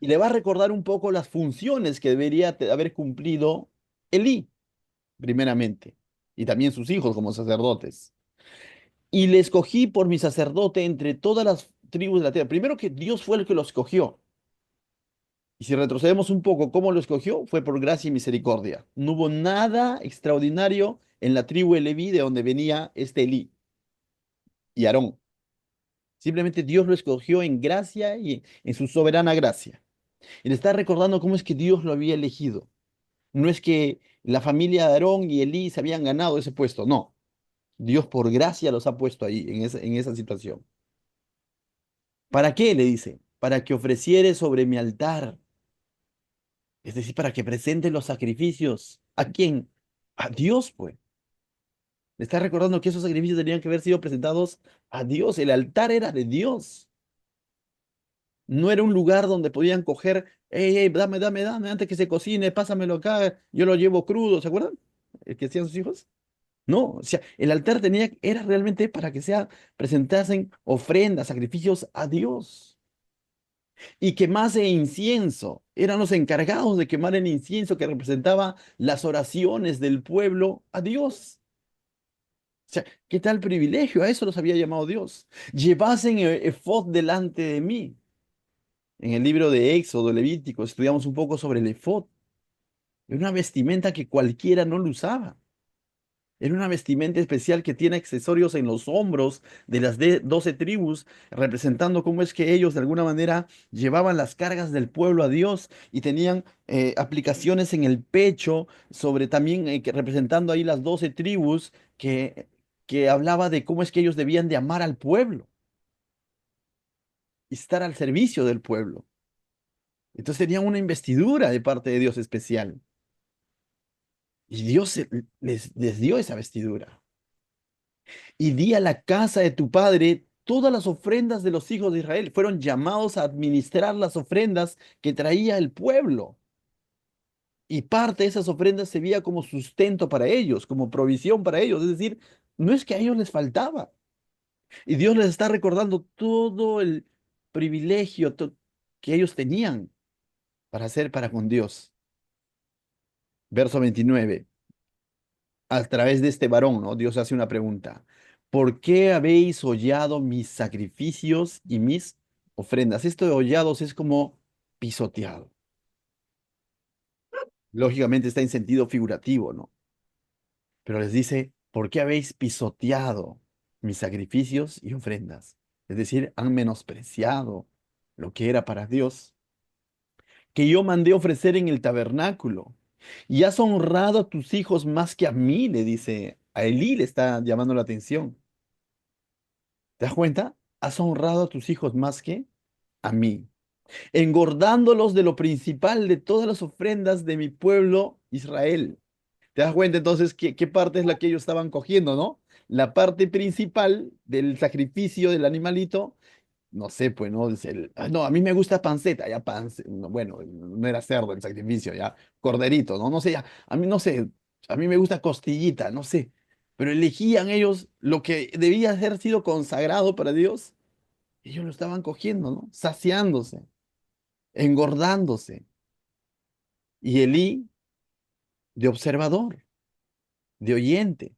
S1: Y le va a recordar un poco las funciones que debería haber cumplido Elí, primeramente, y también sus hijos como sacerdotes. Y le escogí por mi sacerdote entre todas las tribus de la tierra. Primero que Dios fue el que lo escogió. Y si retrocedemos un poco, ¿cómo lo escogió? Fue por gracia y misericordia. No hubo nada extraordinario en la tribu de Leví de donde venía este Elí y Aarón. Simplemente Dios lo escogió en gracia y en su soberana gracia. Y le está recordando cómo es que Dios lo había elegido. No es que la familia de Aarón y Elí se habían ganado ese puesto, no. Dios por gracia los ha puesto ahí, en esa situación. ¿Para qué? Le dice, para que ofreciere sobre mi altar, es decir, para que presente los sacrificios. ¿A quién? A Dios, pues. Le está recordando que esos sacrificios tenían que haber sido presentados a Dios. El altar era de Dios. No era un lugar donde podían coger, hey, hey, dame, dame, dame, antes que se cocine, pásamelo acá, yo lo llevo crudo, ¿se acuerdan? El que hacían sus hijos. No, o sea, el altar era realmente para que presentasen ofrendas, sacrificios a Dios. Y quemase incienso. Eran los encargados de quemar el incienso que representaba las oraciones del pueblo a Dios. O sea, ¿qué tal privilegio? A eso los había llamado Dios. Llevasen el efod delante de mí. En el libro de Éxodo, Levítico, estudiamos un poco sobre el efod. Era una vestimenta que cualquiera no lo usaba. Era una vestimenta especial que tiene accesorios en los hombros de las 12 tribus, representando cómo es que ellos de alguna manera llevaban las cargas del pueblo a Dios y tenían aplicaciones en el pecho, sobre también representando ahí las 12 tribus que hablaba de cómo es que ellos debían de amar al pueblo y estar al servicio del pueblo. Entonces tenían una investidura de parte de Dios especial y Dios les dio esa vestidura. Y di a la casa de tu padre todas las ofrendas de los hijos de Israel. Fueron llamados a administrar las ofrendas que traía el pueblo. Y parte de esas ofrendas se veía como sustento para ellos, como provisión para ellos. Es decir, no es que a ellos les faltaba. Y Dios les está recordando todo el privilegio que ellos tenían para hacer para con Dios. Verso 29. A través de este varón, ¿no? Dios hace una pregunta. ¿Por qué habéis hollado mis sacrificios y mis ofrendas? Esto de hollados es como pisoteado. Lógicamente está en sentido figurativo, ¿no? Pero les dice, ¿por qué habéis pisoteado mis sacrificios y ofrendas? Es decir, han menospreciado lo que era para Dios, que yo mandé ofrecer en el tabernáculo. Y has honrado a tus hijos más que a mí, le dice. A Elí le está llamando la atención. ¿Te das cuenta? Has honrado a tus hijos más que a mí, engordándolos de lo principal de todas las ofrendas de mi pueblo Israel. ¿Te das cuenta entonces qué parte es la que ellos estaban cogiendo, no? La parte principal del sacrificio del animalito, no sé, pues, ¿no? No, a mí me gusta panceta, ya no, bueno, no era cerdo el sacrificio, ya corderito, ¿no? No sé, ya, a mí no sé, a mí me gusta costillita, no sé, pero elegían ellos lo que debía haber sido consagrado para Dios. Ellos lo estaban cogiendo, ¿no? Saciándose, engordándose. Y Elí de observador, de oyente.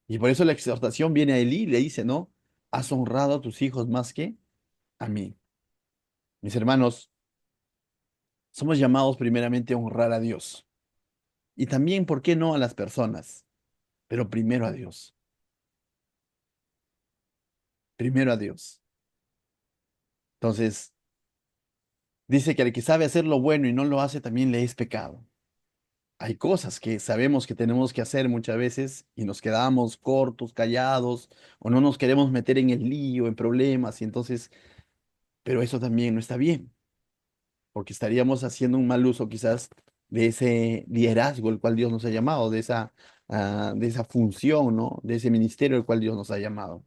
S1: Y por eso la exhortación viene a Elí y le dice, ¿no? Has honrado a tus hijos más que a mí. Mis hermanos, somos llamados primeramente a honrar a Dios. Y también, ¿por qué no a las personas? Pero primero a Dios. Primero a Dios. Entonces, dice que al que sabe hacer lo bueno y no lo hace, también le es pecado. hay cosas que sabemos que tenemos que hacer muchas veces y nos quedamos cortos, callados, o no nos queremos meter en el lío, en problemas, y entonces, pero eso también no está bien, porque estaríamos haciendo un mal uso quizás de ese liderazgo el cual Dios nos ha llamado, de esa función, ¿no? De ese ministerio el cual Dios nos ha llamado.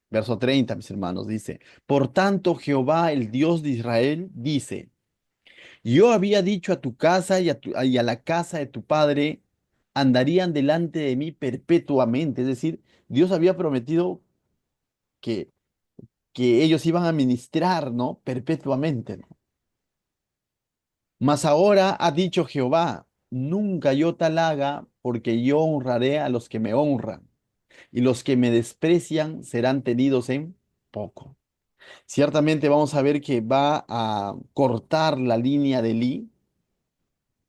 S1: Verso 30, mis hermanos, dice, por tanto Jehová, el Dios de Israel, dice, yo había dicho a tu casa y a la casa de tu padre, andarían delante de mí perpetuamente. Es decir, Dios había prometido que, que ellos iban a ministrar, ¿no? Perpetuamente, ¿no? Mas ahora ha dicho Jehová, nunca yo tal haga, porque yo honraré a los que me honran, y los que me desprecian serán tenidos en poco. Ciertamente vamos a ver que va a cortar la línea de Elí.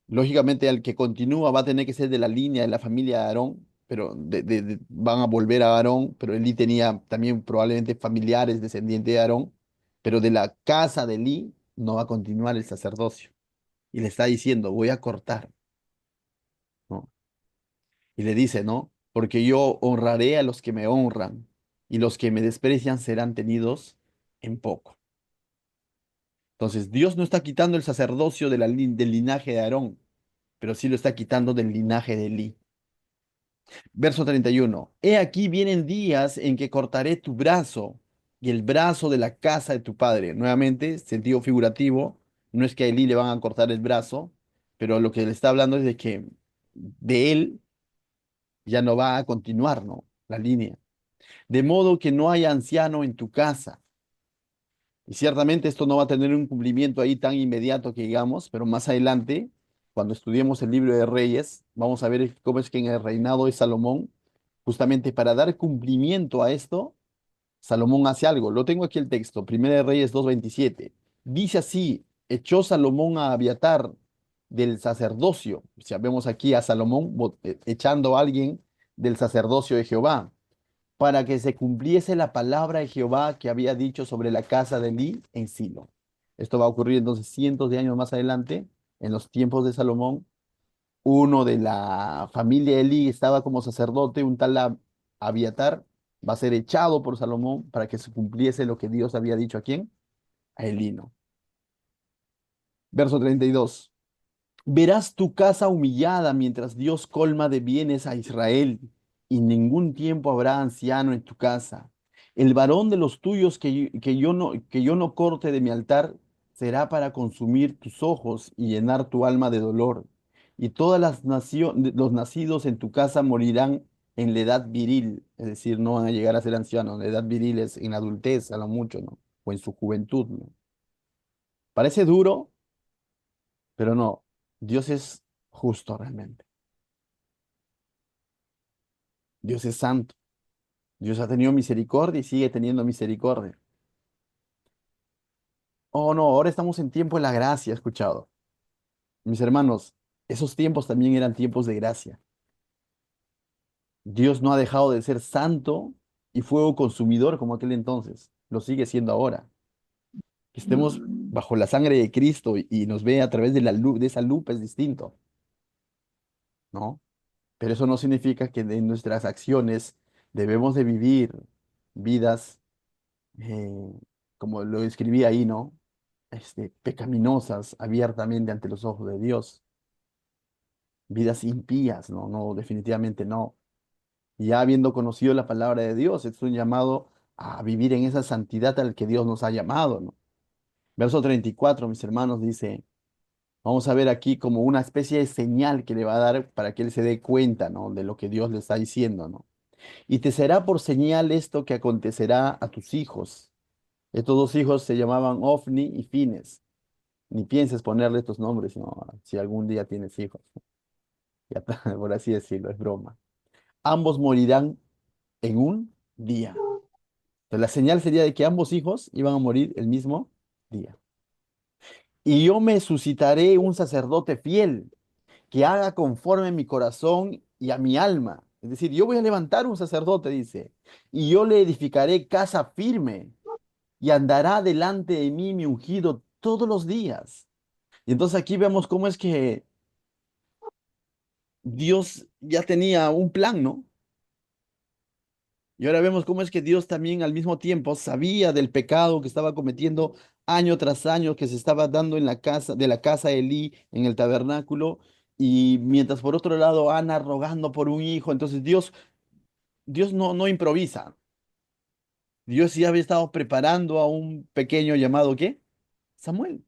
S1: Lógicamente, el que continúa va a tener que ser de la línea de la familia de Aarón, pero van a volver a Aarón, pero Elí tenía también probablemente familiares descendientes de Aarón, pero de la casa de Elí no va a continuar el sacerdocio. Y le está diciendo, voy a cortar, ¿no? Y le dice, ¿no? Porque yo honraré a los que me honran, y los que me desprecian serán tenidos en poco. Entonces, Dios no está quitando el sacerdocio de del linaje de Aarón, pero sí lo está quitando del linaje de Elí. Verso 31. He aquí vienen días en que cortaré tu brazo y el brazo de la casa de tu padre. Nuevamente, sentido figurativo, no es que a Elí le van a cortar el brazo, pero lo que le está hablando es de que de él ya no va a continuar, ¿no? La línea. De modo que no haya anciano en tu casa. Y ciertamente esto no va a tener un cumplimiento ahí tan inmediato que digamos, pero más adelante, cuando estudiemos el libro de Reyes, vamos a ver cómo es que en el reinado de Salomón, justamente para dar cumplimiento a esto, Salomón hace algo. Lo tengo aquí el texto, Primera de Reyes 2:27. Dice así, echó Salomón a Abiatar del sacerdocio. O sea, vemos aquí a Salomón echando a alguien del sacerdocio de Jehová para que se cumpliese la palabra de Jehová que había dicho sobre la casa de Elí en Silo. Esto va a ocurrir entonces cientos de años más adelante, en los tiempos de Salomón. Uno de la familia de Elí estaba como sacerdote, un tal Abiatar, va a ser echado por Salomón para que se cumpliese lo que Dios había dicho a quién, a Elí, ¿no? Verso 32. Verás tu casa humillada mientras Dios colma de bienes a Israel, y ningún tiempo habrá anciano en tu casa. El varón de los tuyos que yo no corte de mi altar será para consumir tus ojos y llenar tu alma de dolor. Y todas las los nacidos en tu casa morirán en la edad viril, es decir, no van a llegar a ser ancianos. La edad viril es en la adultez, a lo mucho, ¿no? O en su juventud, ¿no? Parece duro, pero no. Dios es justo realmente. Dios es santo. Dios ha tenido misericordia y sigue teniendo misericordia. Oh, no, ahora estamos en tiempo de la gracia, he escuchado. Mis hermanos, esos tiempos también eran tiempos de gracia. Dios no ha dejado de ser santo y fuego consumidor como aquel entonces. Lo sigue siendo ahora. Que estemos bajo la sangre de Cristo y nos ve a través de la luz, de esa lupa es distinto, ¿no? Pero eso no significa que en nuestras acciones debemos de vivir vidas eh, como lo escribí ahí, ¿no? Pecaminosas abiertamente ante los ojos de Dios, vidas impías, ¿no? No, definitivamente no. Y ya habiendo conocido la palabra de Dios, es un llamado a vivir en esa santidad al que Dios nos ha llamado, ¿no? Verso 34, mis hermanos, dice, vamos a ver aquí como una especie de señal que le va a dar para que él se dé cuenta, ¿no? De lo que Dios le está diciendo, ¿no? Y te será por señal esto que acontecerá a tus hijos. Estos dos hijos se llamaban Ofni y Fines. Ni pienses ponerle estos nombres, no, si algún día tienes hijos. Ya está, por así decirlo, es broma. Ambos morirán en un día. Entonces, la señal sería de que ambos hijos iban a morir el mismo día. Y yo me suscitaré un sacerdote fiel que haga conforme a mi corazón y a mi alma. Es decir, yo voy a levantar un sacerdote, dice, y yo le edificaré casa firme y andará delante de mí mi ungido todos los días. Y entonces aquí vemos cómo es que Dios ya tenía un plan, ¿no? Y ahora vemos cómo es que Dios también al mismo tiempo sabía del pecado que estaba cometiendo año tras año, que se estaba dando en la casa, de la casa de Elí, en el tabernáculo, y mientras por otro lado Ana rogando por un hijo, entonces Dios no improvisa. Dios ya había estado preparando a un pequeño llamado, ¿qué? Samuel,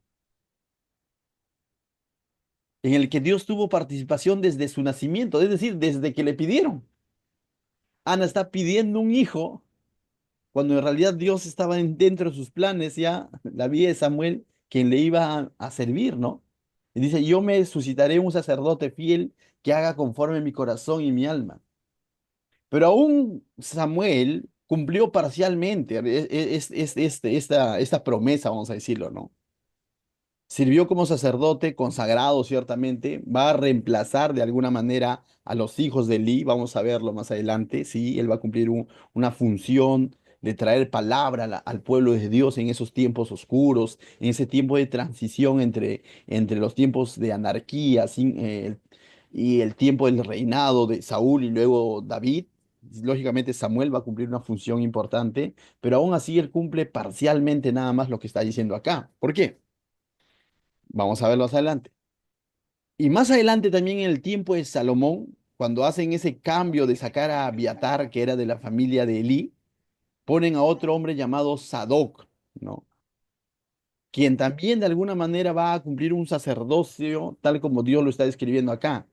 S1: en el que Dios tuvo participación desde su nacimiento, es decir, desde que le pidieron. Ana está pidiendo un hijo cuando en realidad Dios estaba dentro de sus planes ya, la vida de Samuel, quien le iba a servir, ¿no? Y dice, yo me suscitaré un sacerdote fiel que haga conforme mi corazón y mi alma. Pero aún Samuel cumplió parcialmente esta promesa, vamos a decirlo, ¿no? Sirvió como sacerdote consagrado, ciertamente, va a reemplazar de alguna manera a los hijos de Eli, vamos a verlo más adelante, sí, él va a cumplir una función de traer palabra al pueblo de Dios en esos tiempos oscuros, en ese tiempo de transición entre los tiempos de anarquía y el tiempo del reinado de Saúl y luego David. Lógicamente Samuel va a cumplir una función importante, pero aún así él cumple parcialmente nada más lo que está diciendo acá. ¿Por qué? Vamos a verlo más adelante. Y más adelante también en el tiempo de Salomón, cuando hacen ese cambio de sacar a Abiatar, que era de la familia de Elí, ponen a otro hombre llamado Sadoc, ¿no? Quien también de alguna manera va a cumplir un sacerdocio tal como Dios lo está describiendo acá.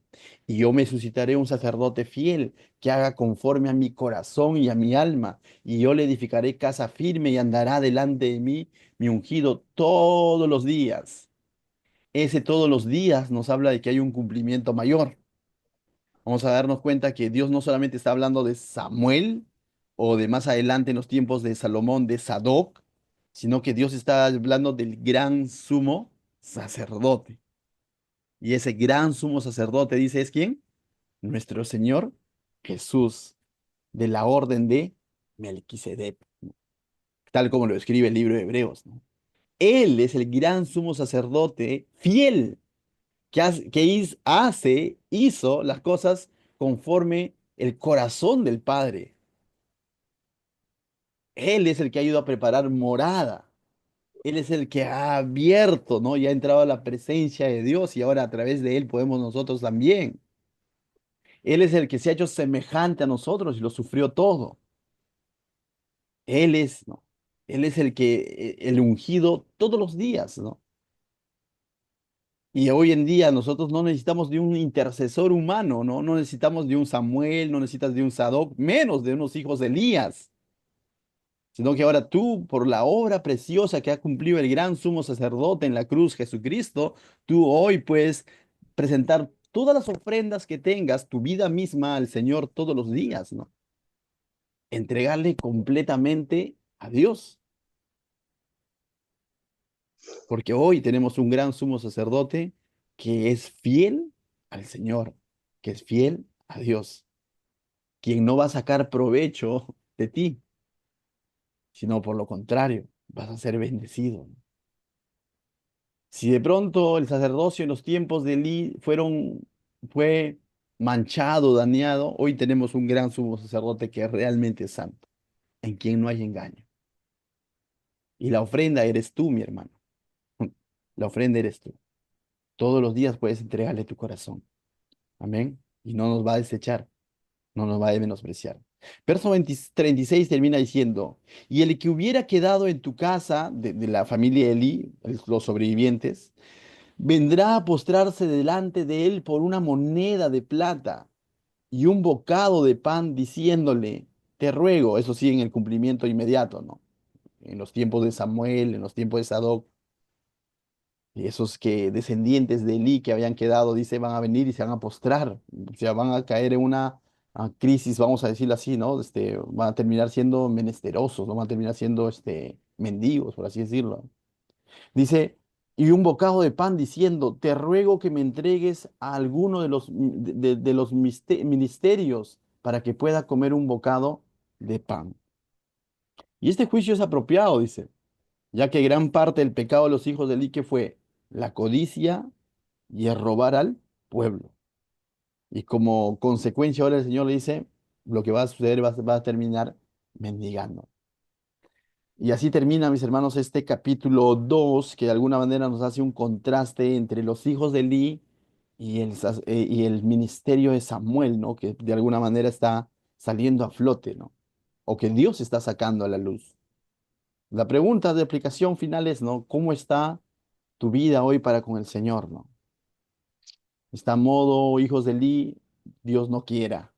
S1: Y yo me suscitaré un sacerdote fiel que haga conforme a mi corazón y a mi alma, y yo le edificaré casa firme y andará delante de mí mi ungido todos los días. Ese todos los días nos habla de que hay un cumplimiento mayor. Vamos a darnos cuenta que Dios no solamente está hablando de Samuel o de más adelante en los tiempos de Salomón, de Sadoc, sino que Dios está hablando del gran sumo sacerdote. Y ese gran sumo sacerdote, dice, ¿es quién? Nuestro Señor Jesús, de la orden de Melquisedec, tal como lo escribe el libro de Hebreos, ¿no? Él es el gran sumo sacerdote fiel hizo las cosas conforme el corazón del Padre. Él es el que ha ido a preparar morada. Él es el que ha abierto, ¿no? Y ha entrado a la presencia de Dios y ahora a través de él podemos nosotros también. Él es el que se ha hecho semejante a nosotros y lo sufrió todo. Él es, ¿no? Él es el ungido todos los días, ¿no? Y hoy en día nosotros no necesitamos de un intercesor humano, ¿no? No necesitamos de un Samuel, no necesitas de un Sadoc, menos de unos hijos de Elías, sino que ahora tú, por la obra preciosa que ha cumplido el gran sumo sacerdote en la cruz, Jesucristo, tú hoy puedes presentar todas las ofrendas que tengas, tu vida misma al Señor todos los días, ¿no? Entregarle completamente a Dios, porque hoy tenemos un gran sumo sacerdote que es fiel al Señor, que es fiel a Dios, quien no va a sacar provecho de ti, sino por lo contrario, vas a ser bendecido. Si de pronto el sacerdocio en los tiempos de Elí fue manchado, dañado, hoy tenemos un gran sumo sacerdote que es realmente santo, en quien no hay engaño. Y la ofrenda eres tú, mi hermano. La ofrenda eres tú. Todos los días puedes entregarle tu corazón. Amén. Y no nos va a desechar, no nos va a menospreciar. Verso 36 termina diciendo, y el que hubiera quedado en tu casa de la familia de Elí, los sobrevivientes, vendrá a postrarse delante de él por una moneda de plata y un bocado de pan, diciéndole, te ruego, eso sí, en el cumplimiento inmediato, ¿no? En los tiempos de Samuel, en los tiempos de Sadoc, y esos que descendientes de Elí que habían quedado, dice, van a venir y se van a postrar, o sea, van a caer en una crisis, vamos a decirlo así, ¿no? Van a terminar siendo menesterosos, ¿no? Van a terminar siendo mendigos, por así decirlo. Dice, y un bocado de pan diciendo, te ruego que me entregues a alguno de los ministerios para que pueda comer un bocado de pan. Y este juicio es apropiado, dice, ya que gran parte del pecado de los hijos de Eli que fue la codicia y el robar al pueblo. Y como consecuencia ahora el Señor le dice, lo que va a suceder va a terminar mendigando. Y así termina, mis hermanos, este capítulo 2 que de alguna manera nos hace un contraste entre los hijos de Eli y el ministerio de Samuel, ¿no? Que de alguna manera está saliendo a flote, ¿no? O que Dios está sacando a la luz. La pregunta de aplicación final es, ¿no? ¿Cómo está tu vida hoy para con el Señor, ¿no? Está a modo hijos de Eli, Dios no quiera,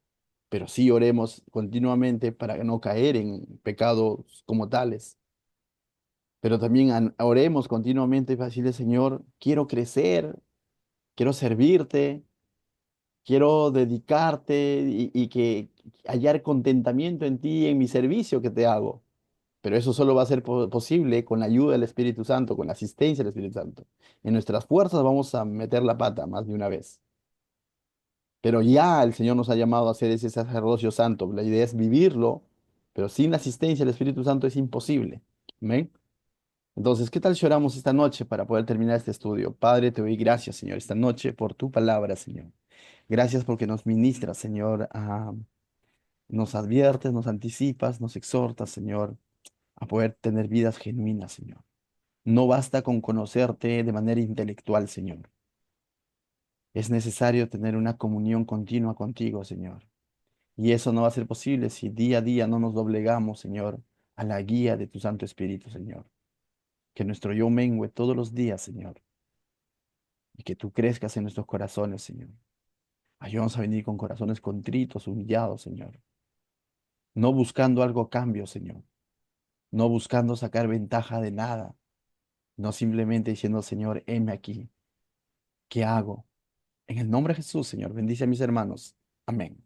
S1: pero sí oremos continuamente para no caer en pecados como tales. Pero también oremos continuamente para decirle, Señor, quiero crecer, quiero servirte, quiero dedicarte y que hallar contentamiento en ti, en mi servicio que te hago. Pero eso solo va a ser posible con la ayuda del Espíritu Santo, con la asistencia del Espíritu Santo. En nuestras fuerzas vamos a meter la pata más de una vez. Pero ya el Señor nos ha llamado a hacer ese sacerdocio santo. La idea es vivirlo, pero sin la asistencia del Espíritu Santo es imposible. Amén. Entonces, ¿qué tal si oramos esta noche para poder terminar este estudio? Padre, te doy gracias, Señor, esta noche por tu palabra, Señor. Gracias porque nos ministras, Señor, nos adviertes, nos anticipas, nos exhortas, Señor, a poder tener vidas genuinas, Señor. No basta con conocerte de manera intelectual, Señor. Es necesario tener una comunión continua contigo, Señor. Y eso no va a ser posible si día a día no nos doblegamos, Señor, a la guía de tu Santo Espíritu, Señor. Que nuestro yo mengue todos los días, Señor, y que tú crezcas en nuestros corazones, Señor. Ayúdanos a venir con corazones contritos, humillados, Señor. No buscando algo a cambio, Señor. No buscando sacar ventaja de nada. No simplemente diciendo, Señor, heme aquí. ¿Qué hago? En el nombre de Jesús, Señor, bendice a mis hermanos. Amén.